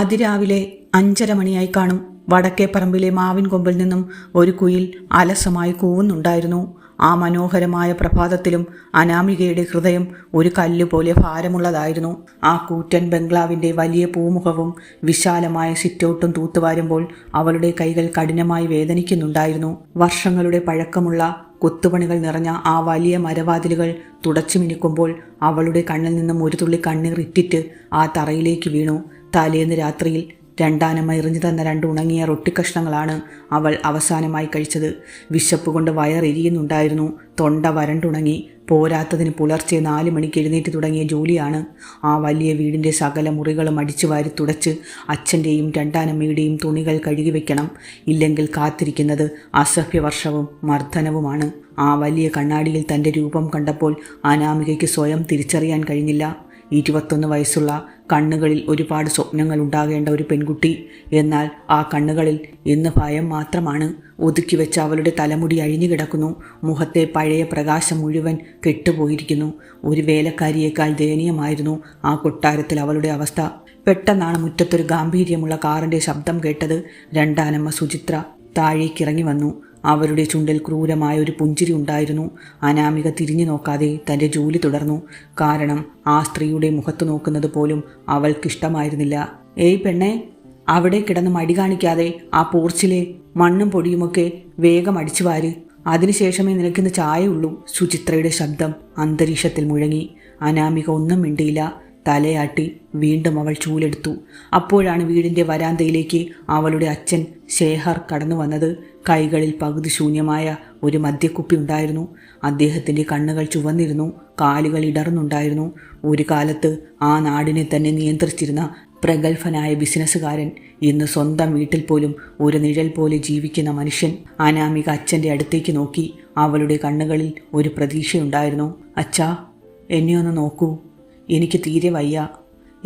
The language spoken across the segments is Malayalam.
അതിരാവിലെ 5:30 മണിയായി കാണും. വടക്കേ പറമ്പിലെ മാവിൻ കൊമ്പിൽ നിന്നും ഒരു കുയിൽ അലസമായി കൂവുന്നുണ്ടായിരുന്നു. ആ മനോഹരമായ പ്രഭാതത്തിലും അനാമികയുടെ ഹൃദയം ഒരു കല്ലുപോലെ ഭാരമുള്ളതായിരുന്നു. ആ കൂറ്റൻ ബംഗ്ലാവിൻ്റെ വലിയ പൂമുഖവും വിശാലമായ സിറ്റൗട്ടും തൂത്തുവാരുമ്പോൾ അവളുടെ കൈകൾ കഠിനമായി വേദനിക്കുന്നുണ്ടായിരുന്നു. വർഷങ്ങളുടെ പഴക്കമുള്ള കൊത്തുപണികൾ നിറഞ്ഞ ആ വലിയ മരവാതിലുകൾ തുടച്ചു മിനുക്കുമ്പോൾ അവളുടെ കണ്ണിൽ നിന്നും ഒരു തുള്ളി കണ്ണീർ ഇറ്റിറ്റ് ആ തറയിലേക്ക് വീണു. തലേന്ന് രാത്രിയിൽ രണ്ടാനമ്മ എറിഞ്ഞു തന്ന 2 ഉണങ്ങിയ റൊട്ടിക്കഷ്ണങ്ങളാണ് അവൾ അവസാനമായി കഴിച്ചത്. വിശപ്പ് കൊണ്ട് വയറെരിയുന്നുണ്ടായിരുന്നു. തൊണ്ട വരണ്ടുണങ്ങി. പോരാത്തതിന് പുലർച്ചെ 4 മണിക്ക് എഴുന്നേറ്റ് തുടങ്ങിയ ജോലിയാണ്. ആ വലിയ വീടിൻ്റെ സകല മുറികളും അടിച്ചു വാരി തുടച്ച് അച്ഛൻ്റെയും രണ്ടാനമ്മയുടെയും തുണികൾ കഴുകി വെക്കണം. ഇല്ലെങ്കിൽ കാത്തിരിക്കുന്നത് അസഹ്യവർഷവും മർദ്ദനവുമാണ്. ആ വലിയ കണ്ണാടിയിൽ തൻ്റെ രൂപം കണ്ടപ്പോൾ അനാമികയ്ക്ക് സ്വയം തിരിച്ചറിയാൻ കഴിഞ്ഞില്ല. 21 വയസ്സുള്ള, കണ്ണുകളിൽ ഒരുപാട് സ്വപ്നങ്ങൾ ഉണ്ടാകേണ്ട ഒരു പെൺകുട്ടി. എന്നാൽ ആ കണ്ണുകളിൽ ഇന്ന് ഭയം മാത്രമാണ്. ഒതുക്കി വെച്ച അവളുടെ തലമുടി അഴിഞ്ഞു കിടക്കുന്നു. മുഖത്തെ പഴയ പ്രകാശം മുഴുവൻ കെട്ടുപോയിരിക്കുന്നു. ഒരു വേലക്കാരിയേക്കാൾ ദയനീയമായിരുന്നു ആ കൊട്ടാരത്തിൽ അവളുടെ അവസ്ഥ. പെട്ടെന്നാണ് മുറ്റത്തൊരു ഗാംഭീര്യമുള്ള കാറിൻ്റെ ശബ്ദം കേട്ടത്. രണ്ടാനമ്മ സുചിത്ര താഴേക്കിറങ്ങി വന്നു. അവരുടെ ചുണ്ടിൽ ക്രൂരമായ ഒരു പുഞ്ചിരി ഉണ്ടായിരുന്നു. അനാമിക തിരിഞ്ഞു നോക്കാതെ തൻ്റെ ജോലി തുടർന്നു. കാരണം ആ സ്ത്രീയുടെ മുഖത്ത് നോക്കുന്നത് പോലും അവൾക്കിഷ്ടമായിരുന്നില്ല. ഏയ് പെണ്ണേ, അവിടെ കിടന്ന് മടി കാണിക്കാതെ ആ പോർച്ചിലെ മണ്ണും പൊടിയുമൊക്കെ വേഗം അടിച്ചു വാര്. അതിനുശേഷമേ നിനക്കിന്ന് ചായയുള്ളൂ. സുചിത്രയുടെ ശബ്ദം അന്തരീക്ഷത്തിൽ മുഴങ്ങി. അനാമിക ഒന്നും മിണ്ടിയില്ല. തലയാട്ടി വീണ്ടും അവൾ ചൂലെടുത്തു. അപ്പോഴാണ് വീടിൻ്റെ വരാന്തയിലേക്ക് അവളുടെ അച്ഛൻ ശേഖർ കടന്നു വന്നത്. കൈകളിൽ പകുതി ശൂന്യമായ ഒരു മദ്യക്കുപ്പി ഉണ്ടായിരുന്നു. അദ്ദേഹത്തിൻ്റെ കണ്ണുകൾ ചുവന്നിരുന്നു. കാലുകൾ ഇടർന്നുണ്ടായിരുന്നു. ഒരു കാലത്ത് ആ നാടിനെ തന്നെ നിയന്ത്രിച്ചിരുന്ന പ്രഗത്ഭനായ ബിസിനസ്സുകാരൻ, ഇന്ന് സ്വന്തം വീട്ടിൽ പോലും ഒരു നിഴൽ പോലെ ജീവിക്കുന്ന മനുഷ്യൻ. അനാമിക അച്ഛൻ്റെ അടുത്തേക്ക് നോക്കി. അവളുടെ കണ്ണുകളിൽ ഒരു പ്രതീക്ഷയുണ്ടായിരുന്നു. അച്ഛാ, എന്നെ ഒന്ന് നോക്കൂ, എനിക്ക് തീരെ വയ്യ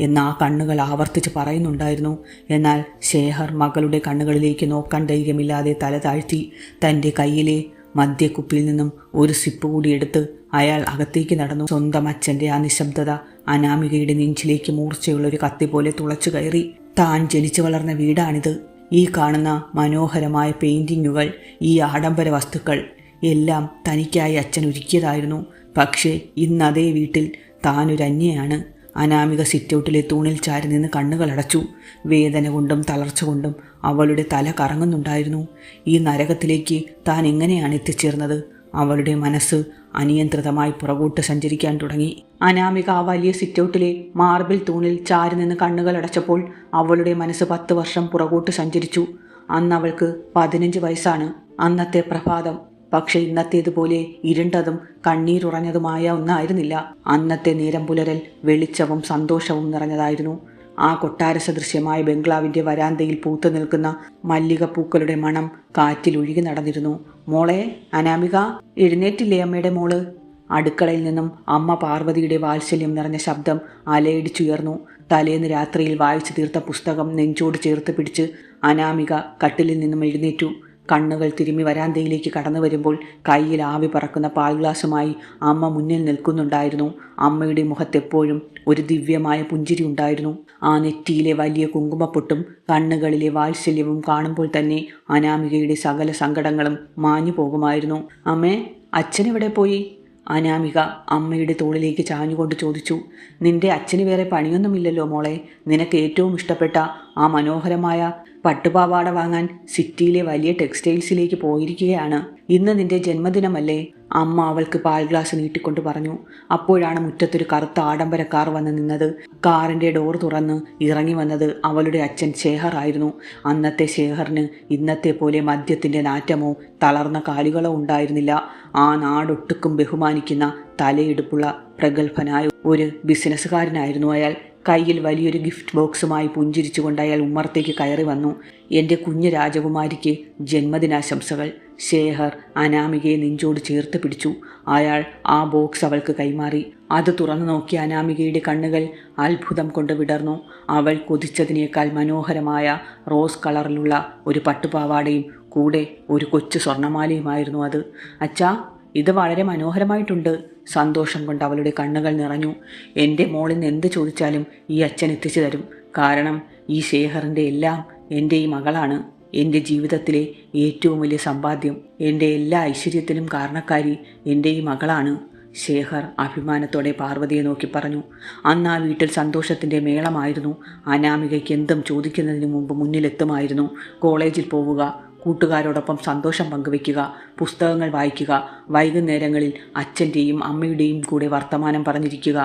എന്ന് ആ കണ്ണുകൾ ആവർത്തിച്ച് പറയുന്നുണ്ടായിരുന്നു. എന്നാൽ ശേഖർ മകളുടെ കണ്ണുകളിലേക്ക് നോക്കാൻ ധൈര്യമില്ലാതെ തല താഴ്ത്തി. തൻ്റെ കയ്യിലെ മദ്യക്കുപ്പിയിൽ നിന്നും ഒരു സിപ്പ് കൂടി എടുത്ത് അയാൾ അകത്തേക്ക് നടന്നു. സ്വന്തം അച്ഛൻ്റെ ആ നിശബ്ദത അനാമികയുടെ നെഞ്ചിലേക്ക് മൂർച്ചയുള്ളൊരു കത്തി പോലെ തുളച്ചു കയറി. താൻ ജനിച്ചു വളർന്ന വീടാണിത്. ഈ കാണുന്ന മനോഹരമായ പെയിൻറ്റിങ്ങുകൾ, ഈ ആഡംബര വസ്തുക്കൾ എല്ലാം തനിക്കായി അച്ഛൻ ഒരുക്കിയതായിരുന്നു. പക്ഷേ ഇന്ന് അതേ വീട്ടിൽ താനൊരു അന്യയാണ്. അനാമിക സിറ്റൗട്ടിലെ തൂണിൽ ചാരി നിന്ന് കണ്ണുകളടച്ചു. വേദന കൊണ്ടും തളർച്ച കൊണ്ടും അവളുടെ തല കറങ്ങുന്നുണ്ടായിരുന്നു. ഈ നരകത്തിലേക്ക് താൻ എങ്ങനെയാണ് എത്തിച്ചേർന്നത്? അവളുടെ മനസ്സ് അനിയന്ത്രിതമായി പുറകോട്ട് സഞ്ചരിക്കാൻ തുടങ്ങി. അനാമിക ആ വലിയ സിറ്റൗട്ടിലെ മാർബിൾ തൂണിൽ ചാരി നിന്ന് കണ്ണുകളടച്ചപ്പോൾ അവളുടെ മനസ്സ് 10 വർഷം പുറകോട്ട് സഞ്ചരിച്ചു. അന്ന് അവൾക്ക് 15 വയസ്സാണ്. അന്നത്തെ പ്രഭാതം പക്ഷെ ഇന്നത്തേതുപോലെ ഇരുണ്ടതും കണ്ണീരുറഞ്ഞതുമായ ഒന്നായിരുന്നില്ല. അന്നത്തെ നേരം പുലരൽ വെളിച്ചവും സന്തോഷവും നിറഞ്ഞതായിരുന്നു. ആ കൊട്ടാര സദൃശ്യമായ ബംഗ്ലാവിൻ്റെ വരാന്തയിൽ പൂത്തു നിൽക്കുന്ന മല്ലികപ്പൂക്കളുടെ മണം കാറ്റിൽ ഒഴുകി നടന്നിരുന്നു. മോളെ അനാമിക, എഴുന്നേറ്റില്ലേ അമ്മയുടെ മോള്? അടുക്കളയിൽ നിന്നും അമ്മ പാർവതിയുടെ വാത്സല്യം നിറഞ്ഞ ശബ്ദം അലയടിച്ചുയർന്നു. തലേന്ന് രാത്രിയിൽ വായിച്ചു തീർത്ത പുസ്തകം നെഞ്ചോട് ചേർത്ത് പിടിച്ച് അനാമിക കട്ടിലിൽ നിന്നും എഴുന്നേറ്റു. കണ്ണുകൾ തിരുമ്മി വരാന്തയിലേക്ക് കടന്നു വരുമ്പോൾ കയ്യിൽ ആവി പറക്കുന്ന പാൽ ഗ്ലാസുമായി അമ്മ മുന്നിൽ നിൽക്കുന്നുണ്ടായിരുന്നു. അമ്മയുടെ മുഖത്തെപ്പോഴും ഒരു ദിവ്യമായ പുഞ്ചിരി ഉണ്ടായിരുന്നു. ആ നെറ്റിയിലെ വലിയ കുങ്കുമപ്പൊട്ടും കണ്ണുകളിലെ വാത്സല്യവും കാണുമ്പോൾ തന്നെ അനാമികയുടെ സകല സങ്കടങ്ങളും മാഞ്ഞു പോകുമായിരുന്നു. അമ്മേ, അച്ഛനെവിടെ പോയി? അനാമിക അമ്മയുടെ തോളിലേക്ക് ചാഞ്ഞുകൊണ്ട് ചോദിച്ചു. നിന്റെ അച്ഛന് വേറെ പണിയൊന്നുമില്ലല്ലോ മോളെ. നിനക്ക് ഏറ്റവും ഇഷ്ടപ്പെട്ട ആ മനോഹരമായ പട്ടുപാവാട വാങ്ങാൻ സിറ്റിയിലെ വലിയ ടെക്സ്റ്റൈൽസിലേക്ക് പോയിരിക്കുകയാണ്. ഇന്ന് നിന്റെ ജന്മദിനമല്ലേ? അമ്മ അവൾക്ക് പാൽ ഗ്ലാസ് നീട്ടിക്കൊണ്ട് പറഞ്ഞു. അപ്പോഴാണ് മുറ്റത്തൊരു കറുത്ത ആഡംബര കാർ വന്ന് നിന്നത്. കാറിൻ്റെ ഡോർ തുറന്ന് ഇറങ്ങി വന്നത് അവളുടെ അച്ഛൻ ശേഖർ ആയിരുന്നു. അന്നത്തെ ശേഖറിന് ഇന്നത്തെ പോലെ മദ്യത്തിൻ്റെ നാറ്റമോ തളർന്ന കാലുകളോ ഉണ്ടായിരുന്നില്ല. ആ നാടൊട്ടുക്കും ബഹുമാനിക്കുന്ന തലയെടുപ്പുള്ള പ്രഗത്ഭനായ ഒരു ബിസിനസ്സുകാരനായിരുന്നു അയാൾ. കയ്യിൽ വലിയൊരു ഗിഫ്റ്റ് ബോക്സുമായി പുഞ്ചിരിച്ചുകൊണ്ട് അയാൾ ഉമ്മറത്തേക്ക് കയറി വന്നു. എൻ്റെ കുഞ്ഞു രാജകുമാരിക്ക് ജന്മദിനാശംസകൾ. ശേഖർ അനാമികയെ നെഞ്ചോട് ചേർത്ത് പിടിച്ചു. അയാൾ ആ ബോക്സ് അവൾക്ക് കൈമാറി. അത് തുറന്നു നോക്കിയ അനാമികയുടെ കണ്ണുകൾ അത്ഭുതം കൊണ്ട് വിടർന്നു. അവൾ കൊതിച്ചതിനേക്കാൾ മനോഹരമായ റോസ് കളറിലുള്ള ഒരു പട്ടുപാവാടയും കൂടെ ഒരു കൊച്ചു സ്വർണ്ണമാലയുമായിരുന്നു അത്. അച്ഛാ, ഇത് വളരെ മനോഹരമായിട്ടുണ്ട്. സന്തോഷം കൊണ്ട് അവളുടെ കണ്ണുകൾ നിറഞ്ഞു. എൻ്റെ മോളിന്ന് എന്ത് ചോദിച്ചാലും ഈ അച്ഛൻ എത്തിച്ചു തരും. കാരണം ഈ ശേഖറിൻ്റെ എല്ലാം എൻ്റെ ഈ മകളാണ്. എൻ്റെ ജീവിതത്തിലെ ഏറ്റവും വലിയ സമ്പാദ്യം, എൻ്റെ എല്ലാ ഐശ്വര്യത്തിനും കാരണക്കാരി എൻ്റെ ഈ മകളാണ്. ശേഖർ അഭിമാനത്തോടെ പാർവതിയെ നോക്കി പറഞ്ഞു. അന്ന് ആ വീട്ടിൽ സന്തോഷത്തിൻ്റെ മേളമായിരുന്നു. അനാമികയ്ക്ക് എന്തും ചോദിക്കുന്നതിന് മുമ്പ് മുന്നിലെത്തുമായിരുന്നു. കോളേജിൽ പോവുക, കൂട്ടുകാരോടൊപ്പം സന്തോഷം പങ്കുവയ്ക്കുക, പുസ്തകങ്ങൾ വായിക്കുക, വൈകുന്നേരങ്ങളിൽ അച്ഛൻ്റെയും അമ്മയുടെയും കൂടെ വർത്തമാനം പറഞ്ഞിരിക്കുക.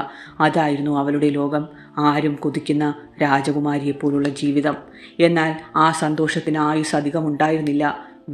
അതായിരുന്നു അവളുടെ ലോകം. ആരും കൊതിക്കുന്ന രാജകുമാരിയെപ്പോലുള്ള ജീവിതം. എന്നാൽ ആ സന്തോഷത്തിന് ആയുസ് അധികമുണ്ടായിരുന്നില്ല.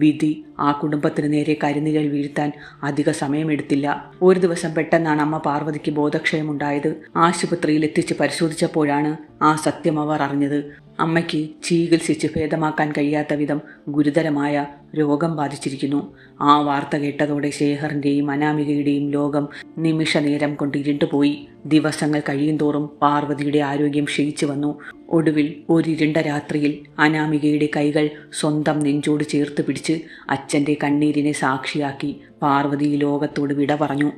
വിധി ആ കുടുംബത്തിന് നേരെ കരിനിഴൽ വീഴ്ത്താൻ അധിക സമയമെടുത്തില്ല. ഒരു ദിവസം പെട്ടെന്നാണ് അമ്മ പാർവതിക്ക് ബോധക്ഷയമുണ്ടായത്. ആശുപത്രിയിൽ എത്തിച്ച് പരിശോധിച്ചപ്പോഴാണ് ആ സത്യം അവർ അറിഞ്ഞത്. അമ്മയ്ക്ക് ചികിത്സിച്ച് ഭേദമാക്കാൻ കഴിയാത്ത വിധം ഗുരുതരമായ രോഗം ബാധിച്ചിരിക്കുന്നു. ആ വാർത്ത കേട്ടതോടെ ശേഖറിൻ്റെയും അനാമികയുടെയും ലോകം നിമിഷ നേരം കൊണ്ട് ഇരുണ്ടുപോയി. ദിവസങ്ങൾ കഴിയുന്തോറും പാർവതിയുടെ ആരോഗ്യം ക്ഷയിച്ചു വന്നു. ഒടുവിൽ ഒരിരുണ്ട രാത്രിയിൽ അനാമികയുടെ കൈകൾ സ്വന്തം നെഞ്ചോട് ചേർത്ത് പിടിച്ച് അച്ഛൻ്റെ കണ്ണീരിനെ സാക്ഷിയാക്കി പാർവതി ലോകത്തോട് വിട പറഞ്ഞു.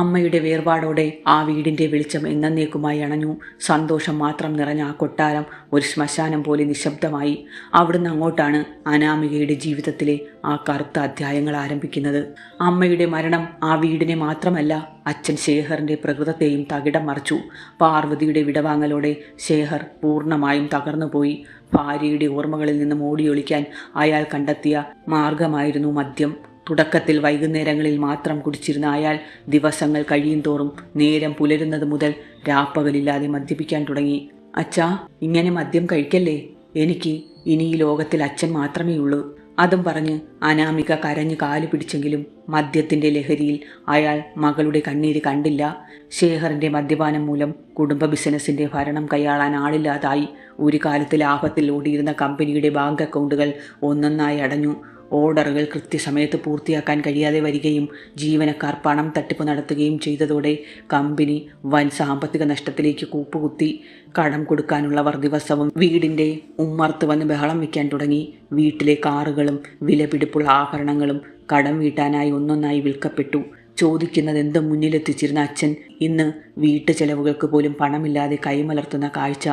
അമ്മയുടെ വേർപാടോടെ ആ വീടിൻ്റെ വെളിച്ചം എന്നേക്കുമായി അണഞ്ഞു. സന്തോഷം മാത്രം നിറഞ്ഞ ആ കൊട്ടാരം ഒരു ശ്മശാനം പോലെ നിശബ്ദമായി. അവിടുന്ന് അങ്ങോട്ടാണ് അനാമികയുടെ ജീവിതത്തിലെ ആ കറുത്ത അധ്യായങ്ങൾ ആരംഭിക്കുന്നത്. അമ്മയുടെ മരണം ആ വീടിനെ മാത്രമല്ല, അച്ഛൻ ശേഖറിൻ്റെ പ്രകൃതത്തെയും തകിടം മറിച്ചു. പാർവതിയുടെ വിടവാങ്ങലോടെ ശേഖർ പൂർണ്ണമായും തകർന്നുപോയി. ഭാര്യയുടെ ഓർമ്മകളിൽ നിന്നും ഓടിയൊളിക്കാൻ അയാൾ കണ്ടെത്തിയ മാർഗമായിരുന്നു മദ്യം. തുടക്കത്തിൽ വൈകുന്നേരങ്ങളിൽ മാത്രം കുടിച്ചിരുന്ന അയാൾ ദിവസങ്ങൾ കഴിയും തോറും നേരം പുലരുന്നത് മുതൽ രാപ്പകലില്ലാതെ മദ്യപിക്കാൻ തുടങ്ങി. അച്ഛാ, ഇങ്ങനെ മദ്യം കഴിക്കല്ലേ, എനിക്ക് ഇനി ഈ ലോകത്തിൽ അച്ഛൻ മാത്രമേ ഉള്ളൂ. അതും പറഞ്ഞ് അനാമിക കരഞ്ഞു കാലു പിടിച്ചെങ്കിലും മദ്യത്തിൻ്റെ ലഹരിയിൽ അയാൾ മകളുടെ കണ്ണീര് കണ്ടില്ല. ശേഖറിൻ്റെ മദ്യപാനം മൂലം കുടുംബ ബിസിനസ്സിൻ്റെ ഭരണം കൈയാളാൻ ആളില്ലാതായി. ഒരു കാലത്ത് ലാഭത്തിൽ ഓടിയിരുന്ന കമ്പനിയുടെ ബാങ്ക് അക്കൗണ്ടുകൾ ഒന്നൊന്നായി അടഞ്ഞു. ഓർഡറുകൾ കൃത്യസമയത്ത് പൂർത്തിയാക്കാൻ കഴിയാതെ വരികയും ജീവനക്കാർ പണം തട്ടിപ്പ് നടത്തുകയും ചെയ്തതോടെ കമ്പനി വൻ സാമ്പത്തിക നഷ്ടത്തിലേക്ക് കൂപ്പുകുത്തി. കടം കൊടുക്കാനുള്ളവർ ദിവസവും വീടിൻ്റെ ഉമ്മർത്ത് വന്ന് ബഹളം വയ്ക്കാൻ തുടങ്ങി. വീട്ടിലെ കാറുകളും വിലപിടിപ്പുള്ള ആഭരണങ്ങളും കടം വീട്ടാനായി ഒന്നൊന്നായി വിൽക്കപ്പെട്ടു. ചോദിക്കുന്നതെന്തും മുന്നിലെത്തിച്ചിരുന്ന അച്ഛൻ ഇന്ന് വീട്ടു ചെലവുകൾക്ക് പോലും പണമില്ലാതെ കൈമലർത്തുന്ന കാഴ്ച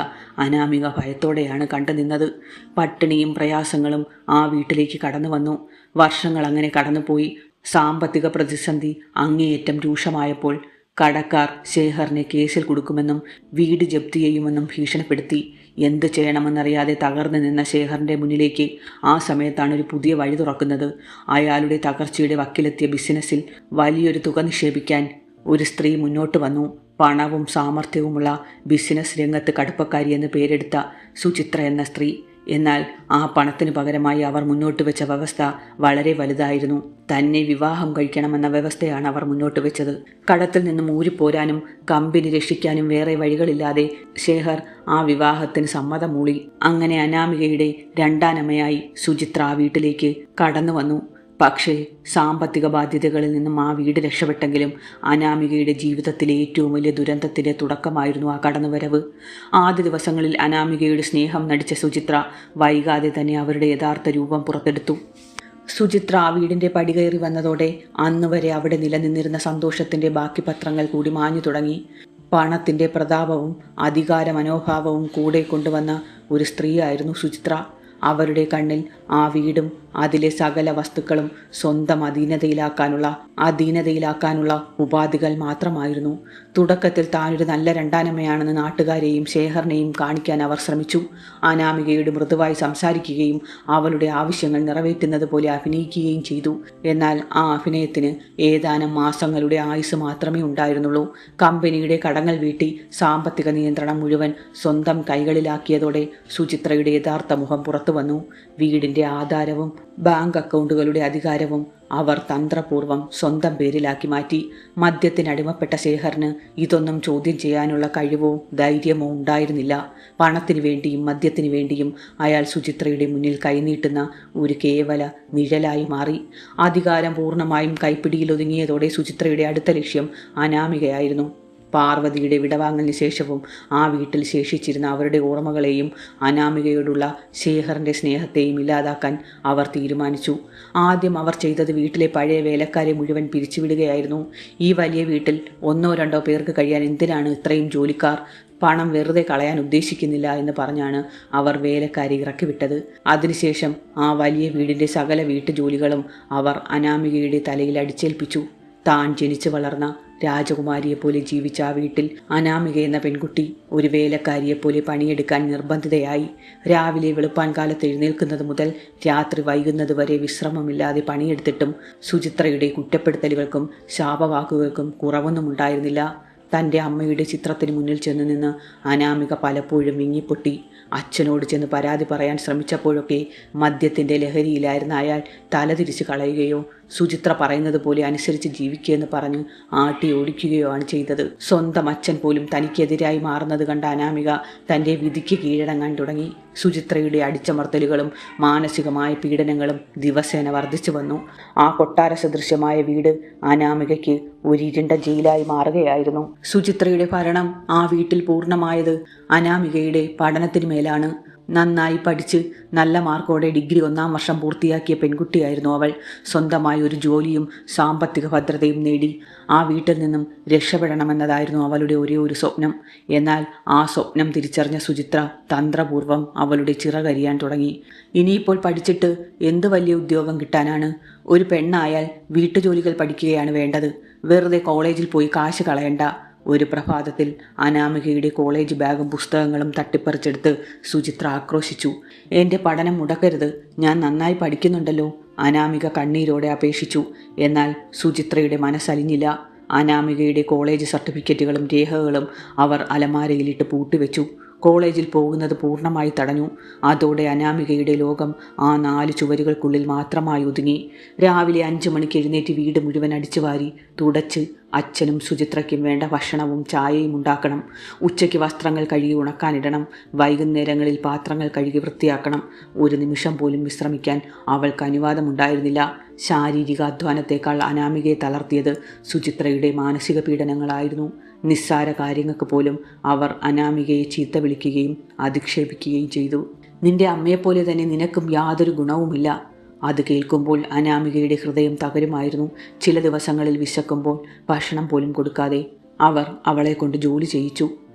അനാമിക ഭയത്തോടെയാണ് കണ്ടുനിന്നത്. പട്ടിണിയും പ്രയാസങ്ങളും ആ വീട്ടിലേക്ക് കടന്നു വന്നു. വർഷങ്ങൾ അങ്ങനെ കടന്നുപോയി. സാമ്പത്തിക പ്രതിസന്ധി അങ്ങേയറ്റം രൂക്ഷമായപ്പോൾ കടക്കാർ ശേഖറിനെ കേസിൽ കൊടുക്കുമെന്നും വീട് ജപ്തി ചെയ്യുമെന്നും ഭീഷണിപ്പെടുത്തി. എന്ത് ചെയ്യണമെന്നറിയാതെ തകർന്നു നിന്ന ശേഖറിൻ്റെ മുന്നിലേക്ക് ആ സമയത്താണ് ഒരു പുതിയ വഴി തുറക്കുന്നത്. അയാളുടെ തകർച്ചയുടെ വക്കിലെത്തിയ ബിസിനസ്സിൽ വലിയൊരു തുക നിക്ഷേപിക്കാൻ ഒരു സ്ത്രീ മുന്നോട്ട് വന്നു. പണവും സാമർഥ്യവുമുള്ള ബിസിനസ് രംഗത്ത് കടുപ്പക്കാരി എന്ന് പേരെടുത്ത സുചിത്ര എന്ന സ്ത്രീ. എന്നാൽ ആ പണത്തിന് പകരമായി അവർ മുന്നോട്ട് വെച്ച വ്യവസ്ഥ വളരെ വലുതായിരുന്നു. തന്നെ വിവാഹം കഴിക്കണമെന്ന വ്യവസ്ഥയാണ് അവർ മുന്നോട്ട് വെച്ചത്. കടത്തിൽ നിന്നും ഊരിപ്പോരാനും കമ്പനി രക്ഷിക്കാനും വേറെ വഴികളില്ലാതെ ശേഖർ ആ വിവാഹത്തിന് സമ്മതം മൂളി. അങ്ങനെ അനാമികയുടെ രണ്ടാനമ്മയായി സുചിത്ര ആ വീട്ടിലേക്ക് കടന്നു വന്നു. പക്ഷേ സാമ്പത്തിക ബാധ്യതകളിൽ നിന്നും ആ വീട് രക്ഷപ്പെട്ടെങ്കിലും അനാമികയുടെ ജീവിതത്തിലെ ഏറ്റവും വലിയ ദുരന്തത്തിൻ്റെ തുടക്കമായിരുന്നു ആ കടന്നുവരവ്. ആദ്യ ദിവസങ്ങളിൽ അനാമികയുടെ സ്നേഹം നടിച്ച സുചിത്ര വൈകാതെ തന്നെ അവരുടെ യഥാർത്ഥ രൂപം പുറത്തെടുത്തു. സുചിത്ര ആ വീടിൻ്റെ പടികയറി വന്നതോടെ അന്ന് വരെ അവിടെ നിലനിന്നിരുന്ന സന്തോഷത്തിൻ്റെ ബാക്കി പത്രങ്ങൾ കൂടി മാഞ്ഞു തുടങ്ങി. പണത്തിൻ്റെ പ്രതാപവും അധികാര മനോഭാവവും കൂടെ കൊണ്ടുവന്ന ഒരു സ്ത്രീയായിരുന്നു സുചിത്ര. അവരുടെ കണ്ണിൽ ആ വീടും അതിലെ സകല വസ്തുക്കളും സ്വന്തം അധീനതയിലാക്കാനുള്ള ഉപാധികൾ മാത്രമായിരുന്നു. തുടക്കത്തിൽ താനൊരു നല്ല രണ്ടാനമ്മയാണെന്ന് നാട്ടുകാരെയും ശേഖറിനെയും കാണിക്കാൻ അവർ ശ്രമിച്ചു. അനാമികയോട് മൃദുവായി സംസാരിക്കുകയും അവളുടെ ആവശ്യങ്ങൾ നിറവേറ്റുന്നത് പോലെ അഭിനയിക്കുകയും ചെയ്തു. എന്നാൽ ആ അഭിനയത്തിന് ഏതാനും മാസങ്ങളുടെ ആയുസ് മാത്രമേ ഉണ്ടായിരുന്നുള്ളൂ. കമ്പനിയുടെ കടങ്ങൾ വീട്ടി സാമ്പത്തിക നിയന്ത്രണം മുഴുവൻ സ്വന്തം കൈകളിലാക്കിയതോടെ സുചിത്രയുടെ യഥാർത്ഥ മുഖം പുറത്തു വന്നു. വീടിൻ്റെ ആധാരവും ബാങ്ക് അക്കൗണ്ടുകളുടെ അധികാരവും അവർ തന്ത്രപൂർവ്വം സ്വന്തം പേരിലാക്കി മാറ്റി. മദ്യത്തിനടിമപ്പെട്ട ശേഖറിന് ഇതൊന്നും ചോദ്യം ചെയ്യാനുള്ള കഴിവോ ധൈര്യമോ ഉണ്ടായിരുന്നില്ല. പണത്തിനു വേണ്ടിയും മദ്യത്തിനു വേണ്ടിയും അയാൾ സുചിത്രയുടെ മുന്നിൽ കൈനീട്ടുന്ന ഒരു കേവല നിഴലായി മാറി. അധികാരം പൂർണ്ണമായും കൈപ്പിടിയിൽ ഒതുങ്ങിയതോടെ സുചിത്രയുടെ അടുത്ത ലക്ഷ്യം അനാമികയായിരുന്നു. പാർവതിയുടെ വിടവാങ്ങലിന് ശേഷവും ആ വീട്ടിൽ ശേഷിച്ചിരുന്ന അവരുടെ ഓർമ്മകളെയും അനാമികയോടുള്ള ശേഖറിൻ്റെ സ്നേഹത്തെയും ഇല്ലാതാക്കാൻ അവർ തീരുമാനിച്ചു. ആദ്യം അവർ ചെയ്തത് വീട്ടിലെ പഴയ വേലക്കാരെ മുഴുവൻ പിരിച്ചുവിടുകയായിരുന്നു. ഈ വലിയ വീട്ടിൽ 1-2 പേർക്ക് കഴിയാൻ എന്തിനാണ് ഇത്രയും ജോലിക്കാർ? പണം വെറുതെ കളയാൻ ഉദ്ദേശിക്കുന്നില്ല എന്ന് പറഞ്ഞാണ് അവർ വേലക്കാരെ ഇറക്കിവിട്ടത്. അതിനുശേഷം ആ വലിയ വീടിൻ്റെ സകല വീട്ടുജോലികളും അവർ അനാമികയുടെ തലയിൽ അടിച്ചേൽപ്പിച്ചു. താൻ ജനിച്ചു വളർന്ന രാജകുമാരിയെപ്പോലെ ജീവിച്ച ആ വീട്ടിൽ അനാമിക എന്ന പെൺകുട്ടി ഒരു വേലക്കാരിയെപ്പോലെ പണിയെടുക്കാൻ നിർബന്ധിതയായി. രാവിലെ വെളുപ്പാൻ കാലത്ത് എഴുന്നേൽക്കുന്നത് മുതൽ രാത്രി വൈകുന്നത് വരെ വിശ്രമമില്ലാതെ പണിയെടുത്തിട്ടും സുചിത്രയുടെ കുറ്റപ്പെടുത്തലുകൾക്കും ശാപവാക്കുകൾക്കും കുറവൊന്നും ഉണ്ടായിരുന്നില്ല. തൻ്റെ അമ്മയുടെ ചിത്രത്തിന് മുന്നിൽ ചെന്ന് നിന്ന് അനാമിക പലപ്പോഴും വിങ്ങിപ്പൊട്ടി. അച്ഛനോട് ചെന്ന് പരാതി പറയാൻ ശ്രമിച്ചപ്പോഴൊക്കെ മദ്യത്തിൻ്റെ ലഹരിയിലായിരുന്ന അയാൾ തലതിരിച്ച് കളയുകയോ സുചിത്ര പറയുന്നത് പോലെ അനുസരിച്ച് ജീവിക്കുകയെന്ന് പറഞ്ഞ് ആട്ടി ഓടിക്കുകയോ ആണ് ചെയ്തത്. സ്വന്തം അച്ഛൻ പോലും തനിക്കെതിരായി മാറുന്നത് കണ്ട അനാമിക തൻ്റെ വിധിക്ക് കീഴടങ്ങാൻ തുടങ്ങി. സുചിത്രയുടെ അടിച്ചമർത്തലുകളും മാനസികമായ പീഡനങ്ങളും ദിവസേന വർദ്ധിച്ചു വന്നു. ആ കൊട്ടാര സദൃശ്യമായ വീട് അനാമികയ്ക്ക് ഒരിരുണ്ട ജയിലായി മാറുകയായിരുന്നു. സുചിത്രയുടെ ഭരണം ആ വീട്ടിൽ പൂർണ്ണമായത് അനാമികയുടെ പഠനത്തിന് മേലാണ്. നന്നായി പഠിച്ച് നല്ല മാർക്കോടെ ഡിഗ്രി 1-ാം വർഷം പൂർത്തിയാക്കിയ പെൺകുട്ടിയായിരുന്നു അവൾ. സ്വന്തമായി ഒരു ജോലിയും സാമ്പത്തിക ഭദ്രതയും നേടി ആ വീട്ടിൽ നിന്നും രക്ഷപ്പെടണമെന്നതായിരുന്നു അവളുടെ ഒരേ ഒരു സ്വപ്നം. എന്നാൽ ആ സ്വപ്നം തിരിച്ചറിഞ്ഞ സുചിത്ര തന്ത്രപൂർവ്വം അവളുടെ ചിറകരിയാൻ തുടങ്ങി. ഇനിയിപ്പോൾ പഠിച്ചിട്ട് എന്ത് വലിയ ഉദ്യോഗം കിട്ടാനാണ്? ഒരു പെണ്ണായാൽ വീട്ടുജോലികൾ പഠിക്കുകയാണ് വേണ്ടത്. വെറുതെ കോളേജിൽ പോയി കാശ് കളയണ്ട. ഒരു പ്രഭാതത്തിൽ അനാമികയുടെ കോളേജ് ബാഗും പുസ്തകങ്ങളും തട്ടിപ്പറിച്ചെടുത്ത് സുചിത്ര ആക്രോശിച്ചു. എൻ്റെ പഠനം മുടക്കരുത്, ഞാൻ നന്നായി പഠിക്കുന്നുണ്ടല്ലോ, അനാമിക കണ്ണീരോടെ അപേക്ഷിച്ചു. എന്നാൽ സുചിത്രയുടെ മനസ്സലിഞ്ഞില്ല. അനാമികയുടെ കോളേജ് സർട്ടിഫിക്കറ്റുകളും രേഖകളും അവർ അലമാരയിലിട്ട് പൂട്ടിവെച്ചു. കോളേജിൽ പോകുന്നത് പൂർണ്ണമായി തടഞ്ഞു. അതോടെ അനാമികയുടെ ലോകം ആ 4 ചുവരുകൾക്കുള്ളിൽ മാത്രമായി ഒതുങ്ങി. രാവിലെ 5 മണിക്ക് എഴുന്നേറ്റ് വീട് മുഴുവൻ അടിച്ചുവാരി തുടച്ച് അച്ഛനും സുചിത്രയ്ക്കും വേണ്ട ഭക്ഷണവും ചായയും ഉണ്ടാക്കണം. ഉച്ചയ്ക്ക് വസ്ത്രങ്ങൾ കഴുകി ഉണക്കാനിടണം. വൈകുന്നേരങ്ങളിൽ പാത്രങ്ങൾ കഴുകി വൃത്തിയാക്കണം. ഒരു നിമിഷം പോലും വിശ്രമിക്കാൻ അവൾക്ക് അനുവാദമുണ്ടായിരുന്നില്ല. ശാരീരിക അധ്വാനത്തേക്കാൾ അനാമികയെ തളർത്തിയത് സുചിത്രയുടെ മാനസിക പീഡനങ്ങളായിരുന്നു. നിസ്സാര കാര്യങ്ങൾക്ക് പോലും അവർ അനാമികയെ ചീത്ത വിളിക്കുകയും അധിക്ഷേപിക്കുകയും ചെയ്തു. നിന്റെ അമ്മയെപ്പോലെ തന്നെ നിനക്കും യാതൊരു ഗുണവുമില്ല. അത് കേൾക്കുമ്പോൾ അനാമികയുടെ ഹൃദയം തകരുമായിരുന്നു. ചില ദിവസങ്ങളിൽ വിശക്കുമ്പോൾ ഭക്ഷണം പോലും കൊടുക്കാതെ അവർ അവളെ കൊണ്ട് ജോലി ചെയ്യിച്ചു.